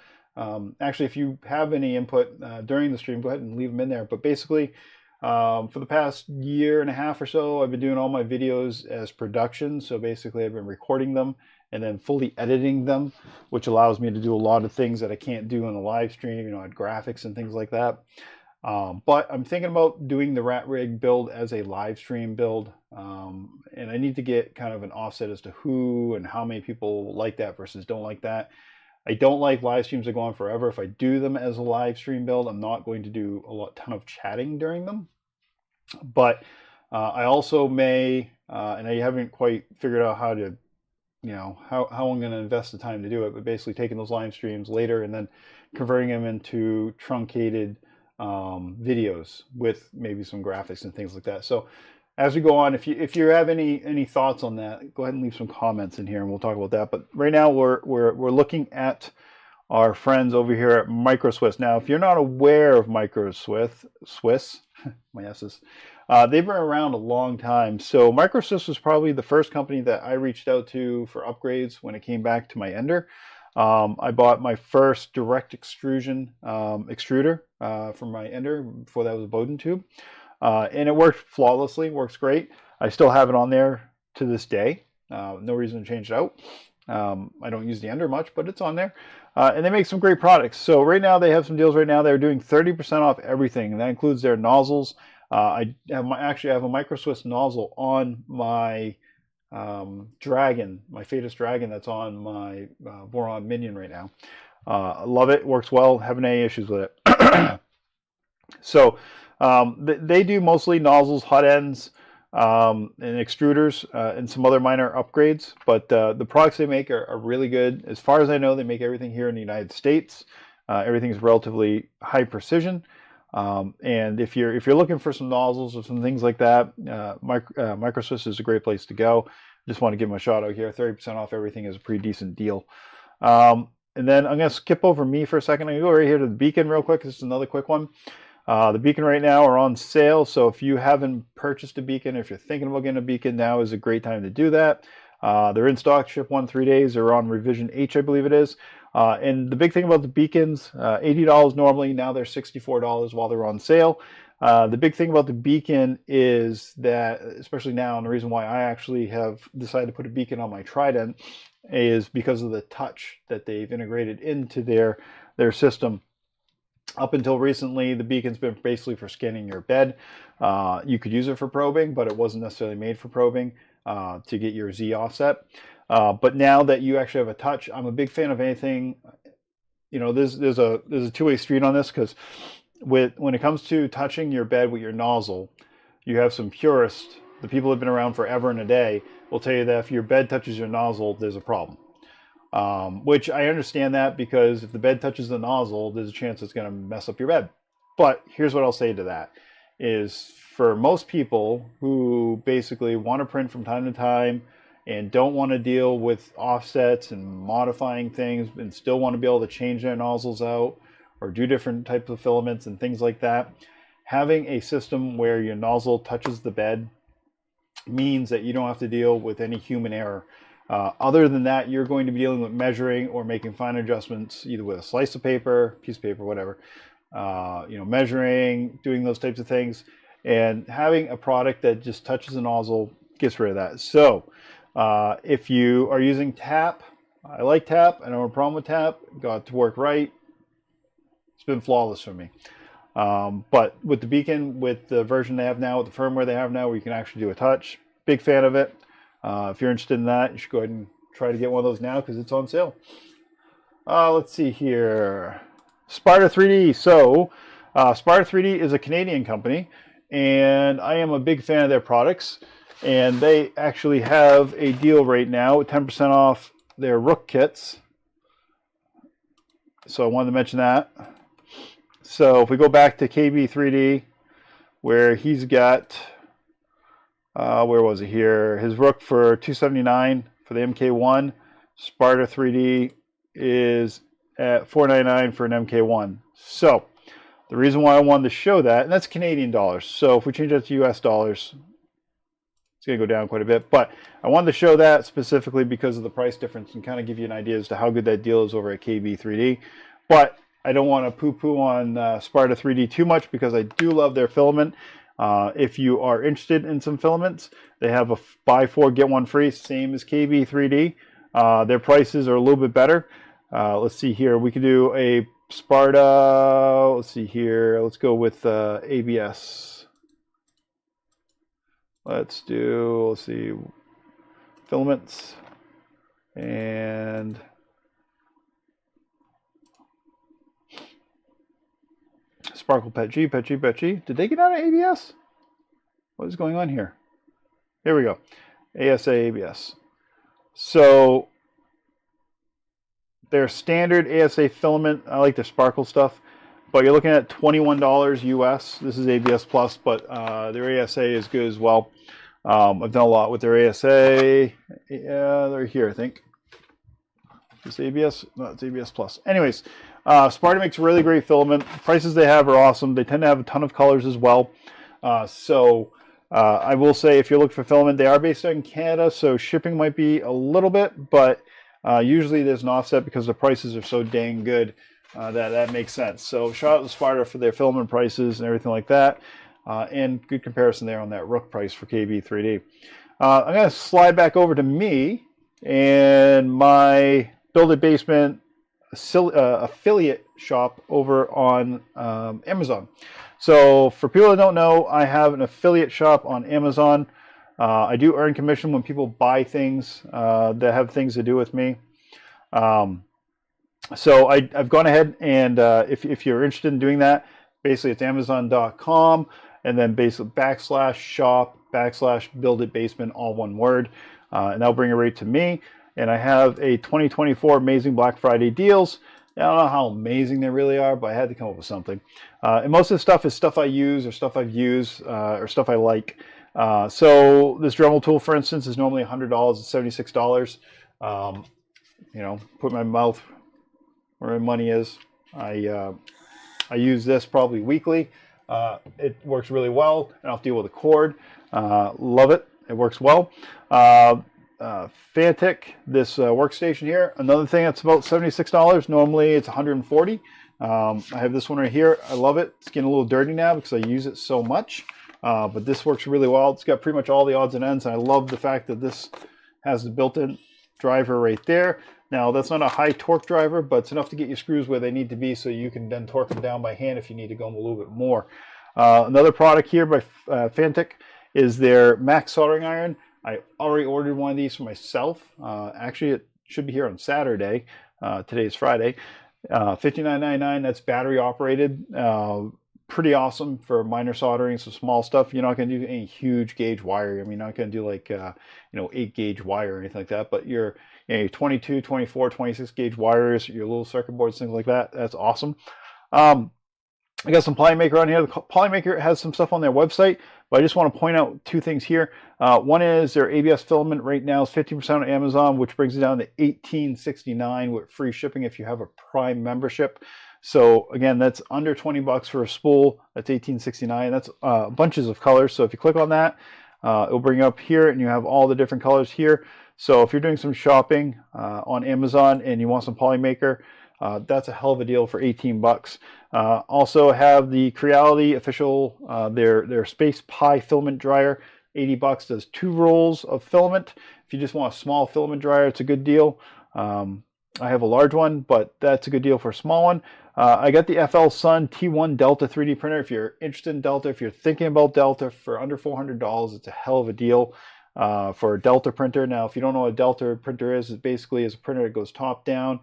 Actually, if you have any input during the stream, go ahead and leave them in there. But basically, for the past year and a half or so, I've been doing all my videos as production. So basically, I've been recording them and then fully editing them, which allows me to do a lot of things that I can't do on the live stream, you know, add graphics and things like that. But I'm thinking about doing the Rat Rig build as a live stream build. And I need to get kind of an offset as to who and how many people like that versus don't like that. I don't like live streams that go on forever. If I do them as a live stream build, I'm not going to do a ton of chatting during them. But I also may, and I haven't quite figured out how to, you know, how I'm going to invest the time to do it, but basically taking those live streams later and then converting them into truncated videos with maybe some graphics and things like that. So as we go on, if you have any thoughts on that, go ahead and leave some comments in here and we'll talk about that. But right now we're looking at our friends over here at MicroSwiss. Now, if you're not aware of MicroSwiss, my S's, they've been around a long time. So MicroSwiss was probably the first company that I reached out to for upgrades when it came back to my Ender. I bought my first direct extrusion extruder from my Ender. Before that was a Bowden tube. And it worked flawlessly, works great. I still have it on there to this day. No reason to change it out. I don't use the Ender much, but it's on there. And they make some great products. So right now they have some deals right now. They're doing 30% off everything, and that includes their nozzles. I actually have a MicroSwiss nozzle on my Dragon, my Phaetus Dragon that's on my Voron Minion right now. I love it, works well, haven't any issues with it. So they do mostly nozzles, hot ends, and extruders, and some other minor upgrades, but the products they make are really good. As far as I know, they make everything here in the United States. Everything is relatively high precision. And if you're looking for some nozzles or some things like that, MicroSwiss is a great place to go. Just want to give them a shout out here. 30% off everything is a pretty decent deal. And then I'm going to skip over me for a second. I'm going to go right here to the Beacon real quick. This is another quick one. The Beacon right now are on sale. So if you haven't purchased a Beacon, if you're thinking about getting a Beacon, now is a great time to do that. They're in stock, ship 1-3 days. They're on revision H, I believe it is. And the big thing about the Beacons, $80 normally, now they're $64 while they're on sale. The big thing about the Beacon is that, especially now, and the reason why I actually have decided to put a Beacon on my Trident is because of the touch that they've integrated into their system. Up until recently, the Beacon's been basically for scanning your bed. You could use it for probing, but it wasn't necessarily made for probing to get your Z offset. But now that you actually have a touch, I'm a big fan of anything. You know, there's a two-way street on this, because when it comes to touching your bed with your nozzle, you have some purists, the people who have been around forever and a day, will tell you that if your bed touches your nozzle, there's a problem. Which I understand that, because if the bed touches the nozzle, there's a chance it's going to mess up your bed. But here's what I'll say to that is, for most people who basically want to print from time to time and don't want to deal with offsets and modifying things and still want to be able to change their nozzles out or do different types of filaments and things like that, having a system where your nozzle touches the bed means that you don't have to deal with any human error. Other than that, you're going to be dealing with measuring or making fine adjustments, either with a slice of paper, piece of paper, whatever, you know, measuring, doing those types of things. And having a product that just touches the nozzle gets rid of that. So if you are using tap, I like tap. I don't have a problem with tap. Got it to work right. It's been flawless for me. But with the beacon, with the version they have now, with the firmware they have now, where you can actually do a touch, big fan of it. If you're interested in that, you should go ahead and try to get one of those now because it's on sale. Let's see here. Sparta 3D. So Sparta 3D is a Canadian company, and I am a big fan of their products. And they actually have a deal right now with 10% off their Rook kits. So I wanted to mention that. So if we go back to KB3D, where he's got, where was it here? His Rook for $279 for the MK1. Sparta 3D is at $499 for an MK1. So the reason why I wanted to show that, and that's Canadian dollars. So if we change that to US dollars, it's going to go down quite a bit. But I wanted to show that specifically because of the price difference and kind of give you an idea as to how good that deal is over at KB3D. But I don't want to poo-poo on Sparta 3D too much because I do love their filament. If you are interested in some filaments, they have a buy 4 get 1 free, same as KB3D. Their prices are a little bit better. Let's see here. We could do a Sparta. Let's see here. Let's go with ABS. Let's see, filaments and Sparkle PETG. Did they get out of ABS? What is going on here? Here we go. ASA ABS. So their standard ASA filament, I like their sparkle stuff, but you're looking at $21 US. This is ABS Plus, but their ASA is good as well. I've done a lot with their ASA. Yeah, they're here, I think. Is this ABS? No, it's ABS Plus. Anyways, Sparta makes really great filament. The prices they have are awesome. They tend to have a ton of colors as well. I will say if you're looking for filament, they are based in Canada, so shipping might be a little bit, but usually there's an offset because the prices are so dang good that makes sense. So shout out to Sparta for their filament prices and everything like that. And good comparison there on that Rook price for KB3D. I'm going to slide back over to me and my Build It Basement affiliate shop over on Amazon. So for people that don't know, I have an affiliate shop on Amazon. I do earn commission when people buy things that have things to do with me. So I've gone ahead and if you're interested in doing that, basically it's Amazon.com and then basically /shop/Build It Basement, all one word, and that'll bring it right to me. And I have a 2024 amazing Black Friday deals. I don't know how amazing they really are, but I had to come up with something. And most of the stuff is stuff I use or stuff I've used or stuff I like. So this Dremel tool, for instance, is normally $100. It's $76. You know, put my mouth where my money is. I use this probably weekly. It works really well. I don't have to deal with a cord. Love it. It works well. Fantic, this workstation here, another thing that's about $76. Normally it's $140. I have this one right here. I love it. It's getting a little dirty now because I use it so much, but this works really well. It's got pretty much all the odds and ends, and I love the fact that this has the built-in driver right there. Now that's not a high torque driver, but it's enough to get your screws where they need to be so you can then torque them down by hand if you need to go a little bit more. Another product here by Fantic is their Max soldering iron. I already ordered one of these for myself. Actually, it should be here on Saturday. Today is Friday. $59.99. That's battery operated. Pretty awesome for minor soldering, some small stuff. You're not going to do any huge gauge wire. I mean, you're not going to do like 8 gauge wire or anything like that. But your 22, 24, 26 gauge wires, your little circuit boards, things like that. That's awesome. I got some Polymaker on here. The Polymaker has some stuff on their website, but I just want to point out two things here. One is their ABS filament right now is 15% on Amazon, which brings it down to $18.69 with free shipping if you have a Prime membership. So again, that's under 20 bucks for a spool. That's $18.69. That's bunches of colors. So if you click on that, it'll bring you up here and you have all the different colors here. So if you're doing some shopping on Amazon and you want some Polymaker, that's a hell of a deal for 18 bucks. Also have the Creality official, their Space Pi filament dryer, 80 bucks, does 2 rolls of filament. If you just want a small filament dryer, it's a good deal. I have a large one, but that's a good deal for a small one. I got the FL Sun T1 Delta 3D printer. If you're interested in Delta, if you're thinking about Delta, for under $400, it's a hell of a deal for a Delta printer. Now, if you don't know what a Delta printer is, it basically is a printer that goes top down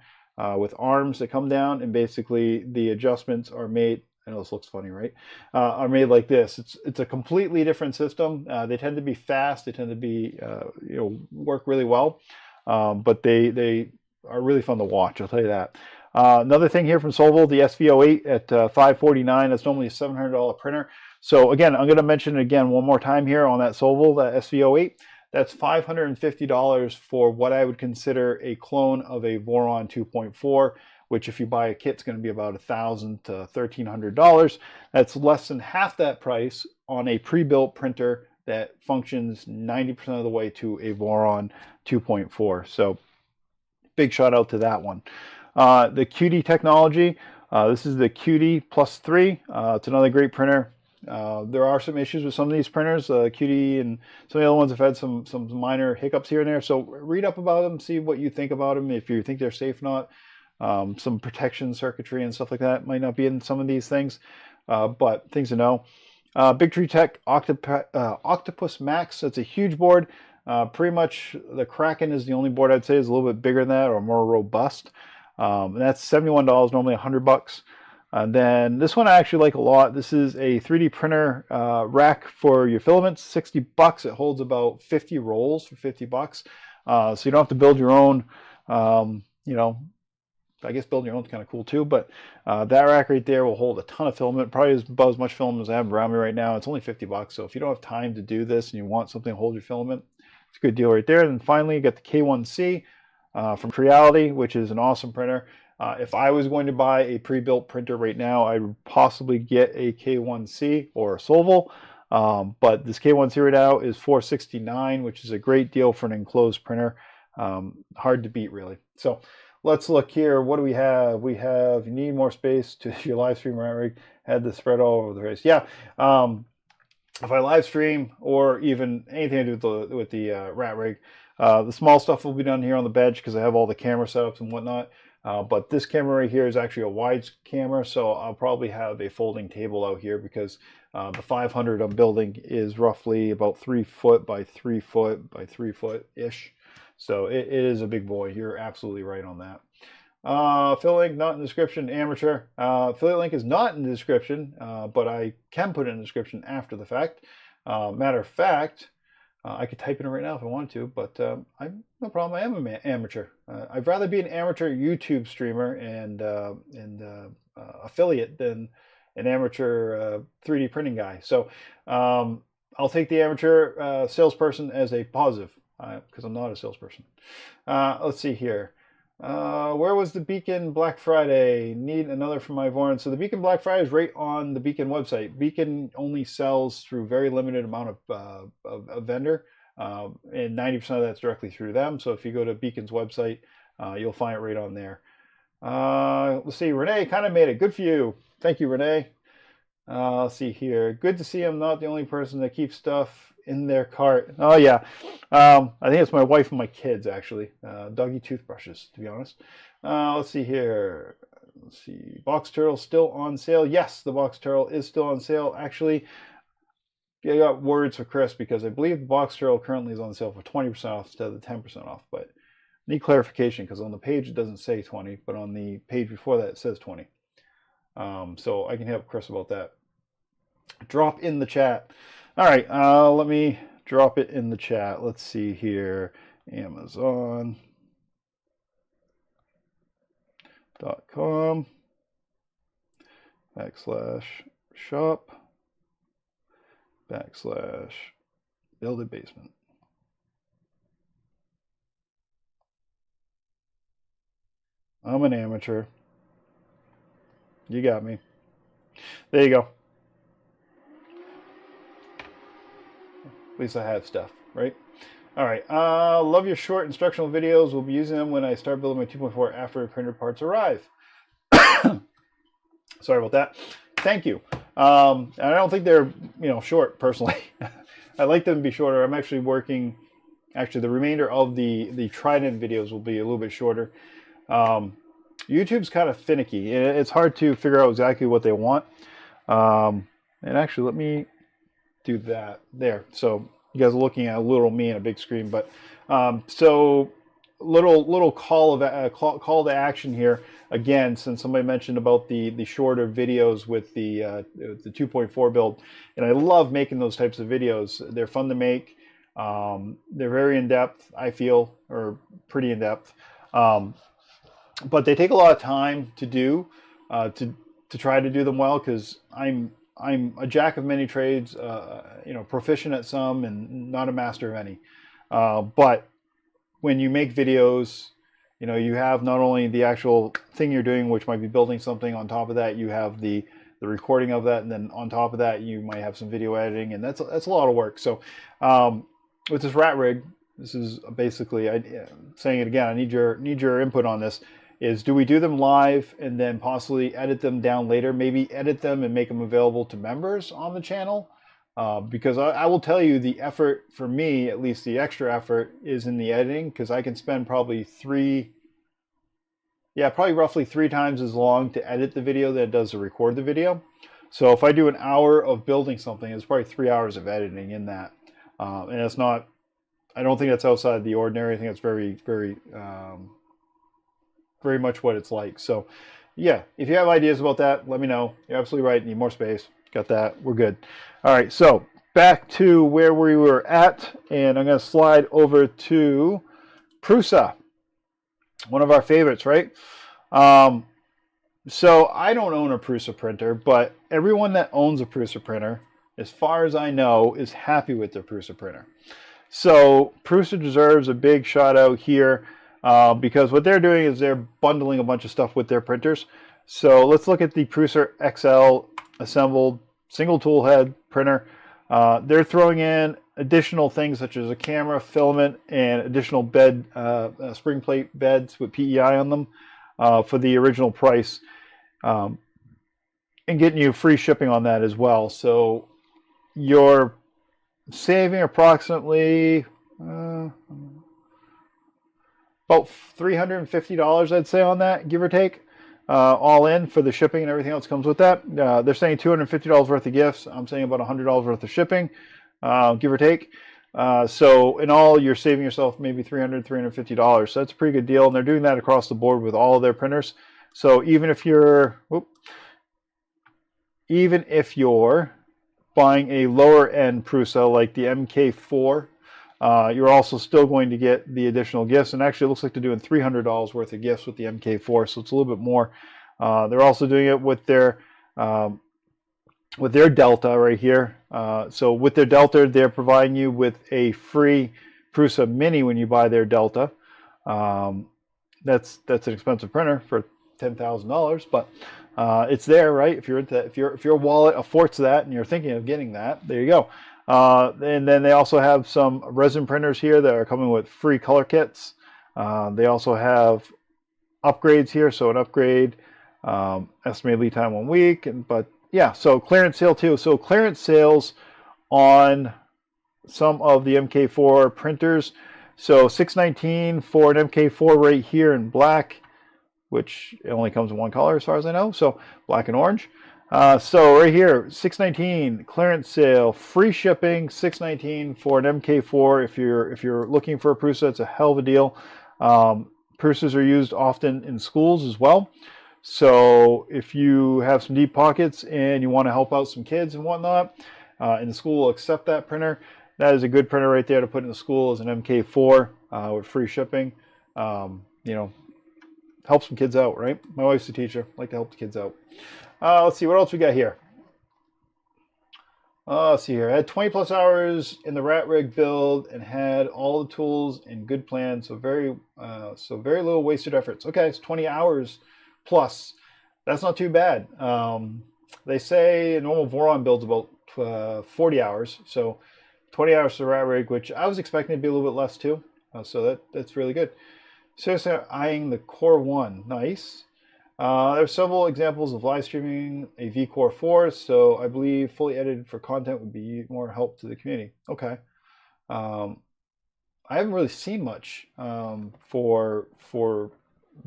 with arms that come down, and basically the adjustments are made. I know this looks funny, right? Are made like this. It's a completely different system. They tend to be fast. They tend to be work really well, but they are really fun to watch. I'll tell you that. Another thing here from Solvol, the SV08 at $549. That's normally a $700 printer. So again, I'm going to mention it again one more time here on that Solvol, that SV08. That's $550 for what I would consider a clone of a Voron 2.4, which if you buy a kit is going to be about $1,000 to $1,300. That's less than half that price on a pre-built printer that functions 90% of the way to a Voron 2.4. So big shout out to that one. The QD technology, this is the QD Plus 3. It's another great printer. There are some issues with some of these printers. QD and some of the other ones have had some minor hiccups here and there. So read up about them, see what you think about them, if you think they're safe or not. Some protection circuitry and stuff like that might not be in some of these things, but things to know. Big Tree Tech Octopus Max, that's a huge board. Pretty much the Kraken is the only board I'd say is a little bit bigger than that or more robust. And that's $71, normally $100. And then this one I actually like a lot. This is a 3D printer rack for your filaments, $60. It holds about 50 rolls for $50. So you don't have to build your own, I guess building your own is kind of cool too, but that rack right there will hold a ton of filament, probably about as much filament as I have around me right now. It's only $50. So if you don't have time to do this and you want something to hold your filament, it's a good deal right there. And then finally, you got the K1C from Creality, which is an awesome printer. If I was going to buy a pre-built printer right now, I would possibly get a K1C or a Solvol. But this K1C right now is $469, which is a great deal for an enclosed printer. Hard to beat, really. So let's look here. What do we have? We have, you need more space to your live stream rat rig. Had this spread all over the place. Yeah. If I live stream or even anything to do with the rat rig, the small stuff will be done here on the bench because I have all the camera setups and whatnot. But this camera right here is actually a wide camera, so I'll probably have a folding table out here because the 500 I'm building is roughly about 3 foot by 3 foot by 3 foot-ish. So it is a big boy. You're absolutely right on that. Affiliate link not in the description, amateur. Affiliate link is not in the description, but I can put it in the description after the fact. Matter of fact, I could type in it right now if I wanted to, but I'm no problem. I am an amateur. I'd rather be an amateur YouTube streamer and affiliate than an amateur 3D printing guy. So I'll take the amateur salesperson as a positive because I'm not a salesperson. Let's see here. Where was the Beacon Black Friday? Need another from my Voron. So the Beacon Black Friday is right on the Beacon website. Beacon only sells through very limited amount of vendor, and 90% of that's directly through them. So if you go to Beacon's website, you'll find it right on there. Let's see, Renee kind of made it. Good for you. Thank you, Renee. Let's see here. Good to see I'm not the only person that keeps stuff in their cart. Oh yeah, I think it's my wife and my kids actually. Doggy toothbrushes, to be honest. Let's see here. Let's see. Box Turtle still on sale. Yes, the Box Turtle is still on sale. Actually, I got words for Chris because I believe the Box Turtle currently is on sale for 20% off instead of the 10% off. But I need clarification because on the page it doesn't say 20, but on the page before that it says 20. So I can help Chris about that. Drop in the chat. All right, let me drop it in the chat. Let's see here. Amazon.com /shop / build a basement. I'm an amateur. You got me. There you go. At least I have stuff, right? All right. Love your short instructional videos. We'll be using them when I start building my 2.4 after printer parts arrive. Sorry about that. Thank you. And I don't think they're short personally. I like them to be shorter. I'm actually working actually the remainder of the Trident videos will be a little bit shorter. YouTube's kind of finicky. It's hard to figure out exactly what they want. And actually, let me do that there. So you guys are looking at a little me and a big screen, but so little call to action here again, since somebody mentioned about the shorter videos with the 2.4 build, and I love making those types of videos. They're fun to make. They're very in depth, I feel, or pretty in depth, but they take a lot of time to do, to try to do them well, because I'm a jack of many trades, proficient at some and not a master of any. But when you make videos, you have not only the actual thing you're doing, which might be building something. On top of that, you have the recording of that, and then on top of that, you might have some video editing, and that's a lot of work. So with this rat rig, this is basically, saying it again, I need your input on this. Is, do we do them live and then possibly edit them down later? Maybe edit them and make them available to members on the channel? Because I will tell you, the effort for me, at least the extra effort, is in the editing, because I can spend probably roughly 3 times as long to edit the video than it does to record the video. So if I do an hour of building something, it's probably 3 hours of editing in that. And it's not, I don't think that's outside the ordinary. I think it's very, very, very much what it's like. So yeah, if you have ideas about that, let me know. You're absolutely right. Need more space. Got that. We're good. All right. So back to where we were at, and I'm going to slide over to Prusa, one of our favorites, right? So I don't own a Prusa printer, but everyone that owns a Prusa printer, as far as I know, is happy with their Prusa printer. So Prusa deserves a big shout out here. Because what they're doing is they're bundling a bunch of stuff with their printers. So let's look at the Prusa XL assembled single tool head printer. They're throwing in additional things such as a camera, filament, and additional bed, spring plate beds with PEI on them for the original price, and getting you free shipping on that as well. So you're saving approximately about $350, I'd say, on that, give or take, all in for the shipping and everything else comes with that. They're saying $250 worth of gifts. I'm saying about $100 worth of shipping, give or take. So in all, you're saving yourself maybe $350. So that's a pretty good deal, and they're doing that across the board with all of their printers. So even if you're buying a lower end Prusa like the MK4, you're also still going to get the additional gifts, and actually it looks like they're doing $300 worth of gifts with the MK4, so it's a little bit more. They're also doing it with their Delta right here. So with their Delta, they're providing you with a free Prusa Mini when you buy their Delta. That's an expensive printer for $10,000, but it's there, right? If you're into that, if your wallet affords that and you're thinking of getting that, there you go. And then they also have some resin printers here that are coming with free color kits. They also have upgrades here, so an upgrade, estimated lead time 1 week, but yeah, so clearance sale too. So clearance sales on some of the MK4 printers. So $619 for an MK4 right here in black, which it only comes in one color as far as I know, so black and orange. So right here, $619 clearance sale, free shipping, $619 for an MK4. If you're looking for a Prusa, it's a hell of a deal. Prusas are used often in schools as well. So if you have some deep pockets and you want to help out some kids and whatnot, and the school will accept that printer, that is a good printer right there to put in the school as an MK4 with free shipping. Help some kids out, right? My wife's a teacher. I like to help the kids out. Let's see, what else we got here? Let's see here. I had 20 plus hours in the rat rig build and had all the tools in good plan, so very little wasted efforts. Okay, it's 20 hours plus. That's not too bad. They say a normal Voron build's about 40 hours, so 20 hours for the rat rig, which I was expecting to be a little bit less too. So that's really good. Seriously eyeing the Core 1. Nice. There are several examples of live streaming a V-Core 4, so I believe fully edited for content would be more help to the community. Okay. I haven't really seen much for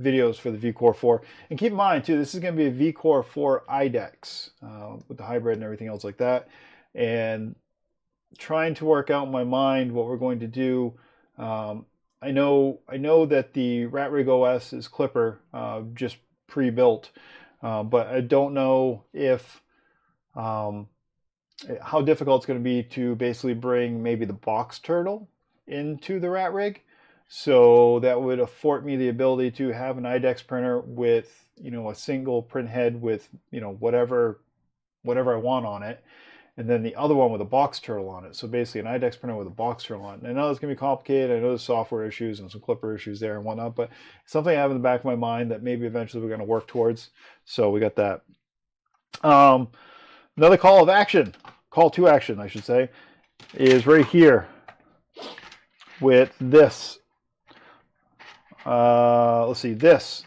videos for the VCore 4. And keep in mind too, this is going to be a VCore 4 IDEX with the hybrid and everything else like that. And trying to work out in my mind what we're going to do. I know that the RatRig OS is Klipper, just pre-built, but I don't know if how difficult it's going to be to basically bring maybe the box turtle into the RatRig. So that would afford me the ability to have an IDEX printer with, you know, a single print head with, you know, whatever I want on it, and then the other one with a box turtle on it. So basically an IDEX printer with a box turtle on it. And I know it's going to be complicated. I know there's software issues and some Klipper issues there and whatnot, but it's something I have in the back of my mind that maybe eventually we're going to work towards. So we got that. Another call to action, I should say, is right here with this. Let's see, this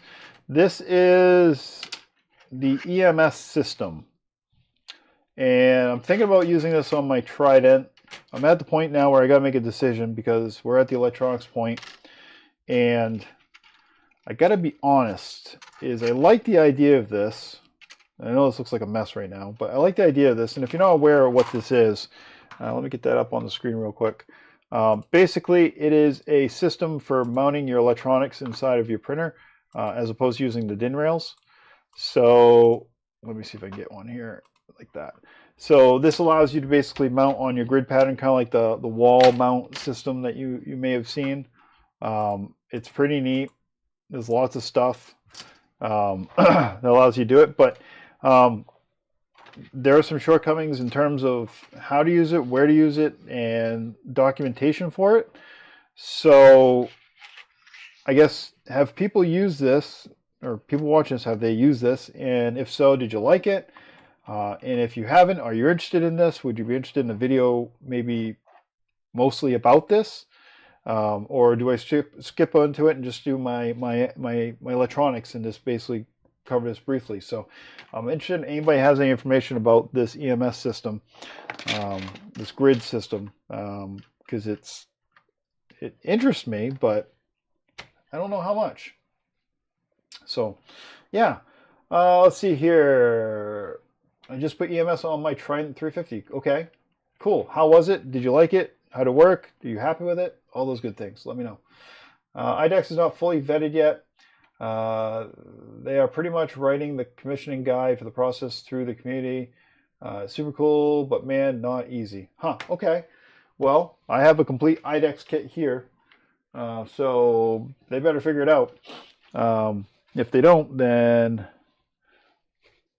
is the EMS system. And I'm thinking about using this on my Trident. I'm at the point now where I got to make a decision because we're at the electronics point. And I got to be honest, is I like the idea of this. I know this looks like a mess right now, but I like the idea of this. And if you're not aware of what this is, let me get that up on the screen real quick. Basically, it is a system for mounting your electronics inside of your printer, as opposed to using the DIN rails. So let me see if I can get one here like that. So this allows you to basically mount on your grid pattern, kind of like the wall mount system that you may have seen. It's pretty neat. There's lots of stuff that allows you to do it, but there are some shortcomings in terms of how to use it, where to use it, and documentation for it. So I guess, have people used this, or people watching this, have they used this? And if so, did you like it? And if you haven't, are you interested in this? Would you be interested in a video maybe mostly about this? Or do I skip onto it and just do my electronics and just basically cover this briefly? So I'm interested in anybody has any information about this EMS system, this grid system, because it interests me, but I don't know how much. So yeah, let's see here. I just put EMS on my Trident 350. Okay, cool. How was it? Did you like it? How'd it work? Are you happy with it? All those good things. Let me know. IDEX is not fully vetted yet. They are pretty much writing the commissioning guide for the process through the community. Super cool, but man, not easy. Huh, okay. Well, I have a complete IDEX kit here, so they better figure it out. If they don't, then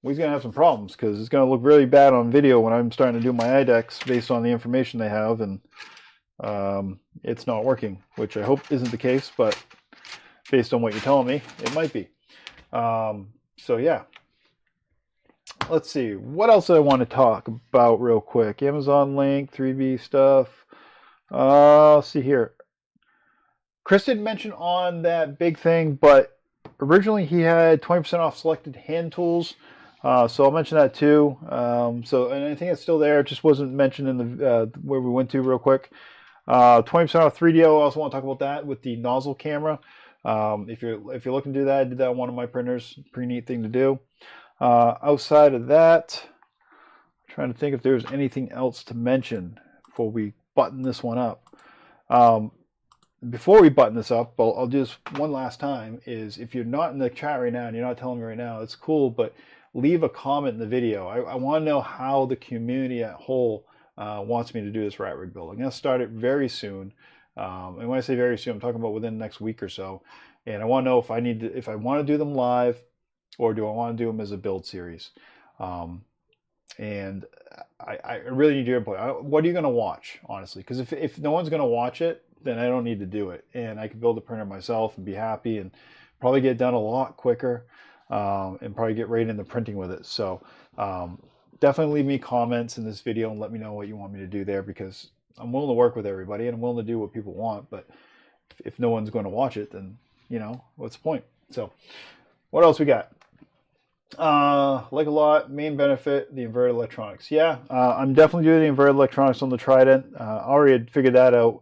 we're going to have some problems, because it's going to look really bad on video when I'm starting to do my IDEX based on the information they have, and it's not working, which I hope isn't the case, but based on what you're telling me, it might be. So yeah, let's see, what else do I want to talk about real quick? Amazon link, 3B stuff. Let's see here. Chris didn't mention on that big thing, but originally he had 20% off selected hand tools. So I'll mention that too. And I think it's still there. It just wasn't mentioned in the where we went to real quick. 20% off 3DO. I also want to talk about that with the nozzle camera. If you're looking to do that, I did that on one of my printers. Pretty neat thing to do. Outside of that, I'm trying to think if there's anything else to mention before we button this one up. Before we button this up, I'll do this one last time, is if you're not in the chat right now and you're not telling me right now, it's cool, but leave a comment in the video. I want to know how the community at whole wants me to do this RatRig build. I'm going to start it very soon. And when I say very soon, I'm talking about within the next week or so. And I want to know if I want to do them live, or do I want to do them as a build series. And I really need your input. What are you going to watch, honestly? Because if no one's going to watch it, then I don't need to do it. And I can build a printer myself and be happy and probably get done a lot quicker, and probably get right into printing with it. So definitely leave me comments in this video and let me know what you want me to do there, because I'm willing to work with everybody and I'm willing to do what people want. But if no one's going to watch it, then, you know, what's the point? So what else we got? Like a lot, main benefit, the inverted electronics. Yeah, I'm definitely doing the inverted electronics on the Trident. I already had figured that out.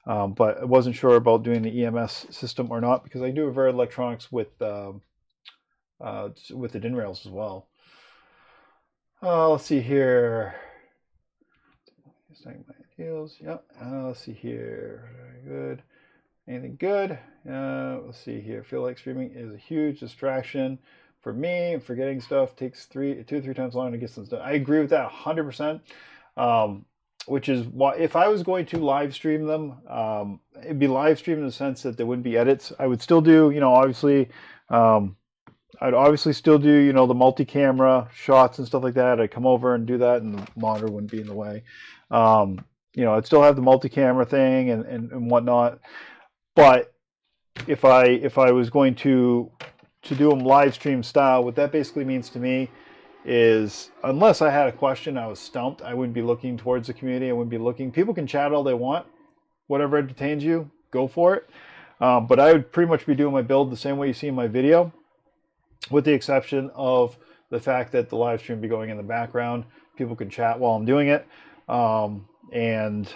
but I wasn't sure about doing the EMS system or not because I do Avera Electronics with the DIN rails as well. Let's see here. Deals. Yep. Let's see here. Very good. Anything good? Let's see here. Feel like streaming is a huge distraction for me. Forgetting stuff takes 2 to 3 times longer to get things done. I agree with that 100%. Which is why if I was going to live stream them, it'd be live stream in the sense that there wouldn't be edits. I would still do, obviously, I'd obviously still do, the multi-camera shots and stuff like that. I'd come over and do that, and the monitor wouldn't be in the way. I'd still have the multi-camera thing and whatnot. But if I was going to do them live stream style, what that basically means to me is unless I had a question, I was stumped, I wouldn't be looking towards the community. I wouldn't be looking. People can chat all they want. Whatever entertains you, go for it. But I would pretty much be doing my build the same way you see in my video, with the exception of the fact that the live stream be going in the background. People can chat while I'm doing it. And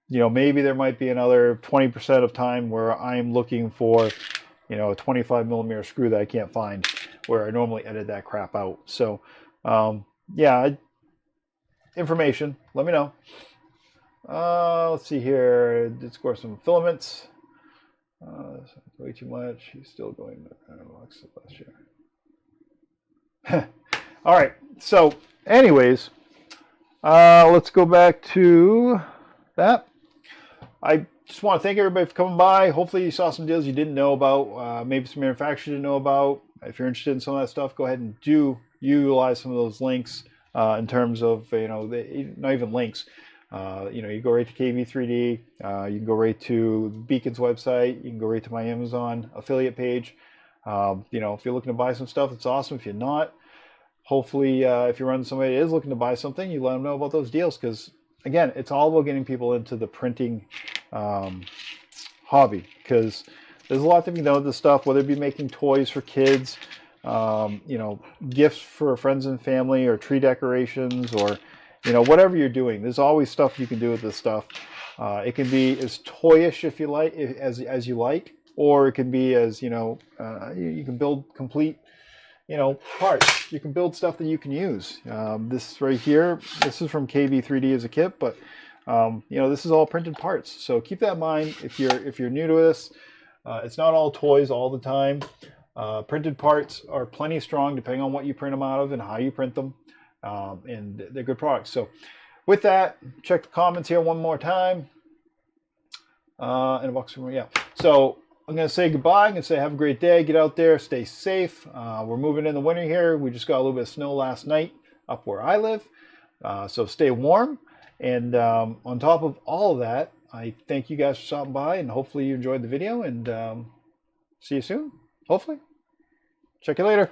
maybe there might be another 20% of time where I'm looking for, a 25 millimeter screw that I can't find, where I normally edit that crap out. So, yeah, information, let me know. Let's see here. Did score some filaments. Way too much. He's still going last year. All right. So, anyways, let's go back to that. I just want to thank everybody for coming by. Hopefully you saw some deals you didn't know about, maybe some manufacturers you didn't know about. If you're interested in some of that stuff, go ahead and do utilize some of those links in terms of, not even links. You go right to KB3D. You can go right to Beacon's website. You can go right to my Amazon affiliate page. If you're looking to buy some stuff, it's awesome. If you're not, hopefully, if you're running somebody that is looking to buy something, you let them know about those deals, because again, it's all about getting people into the printing hobby, because there's a lot that we know this stuff, whether it be making toys for kids, gifts for friends and family, or tree decorations, or whatever you're doing. There's always stuff you can do with this stuff. It can be as toyish if you like, as you like, or it can be as you can build complete parts. You can build stuff that you can use. This right here, this is from KB3D as a kit, but this is all printed parts. So keep that in mind if you're new to this. It's not all toys all the time. Printed parts are plenty strong depending on what you print them out of and how you print them, and they're good products. So with that, check the comments here one more time. And a box from, yeah. So I'm going to say goodbye. I'm going to say have a great day. Get out there. Stay safe. We're moving in the winter here. We just got a little bit of snow last night up where I live. So stay warm. And on top of all of that, I thank you guys for stopping by, and hopefully you enjoyed the video, and see you soon. Hopefully. Check you later.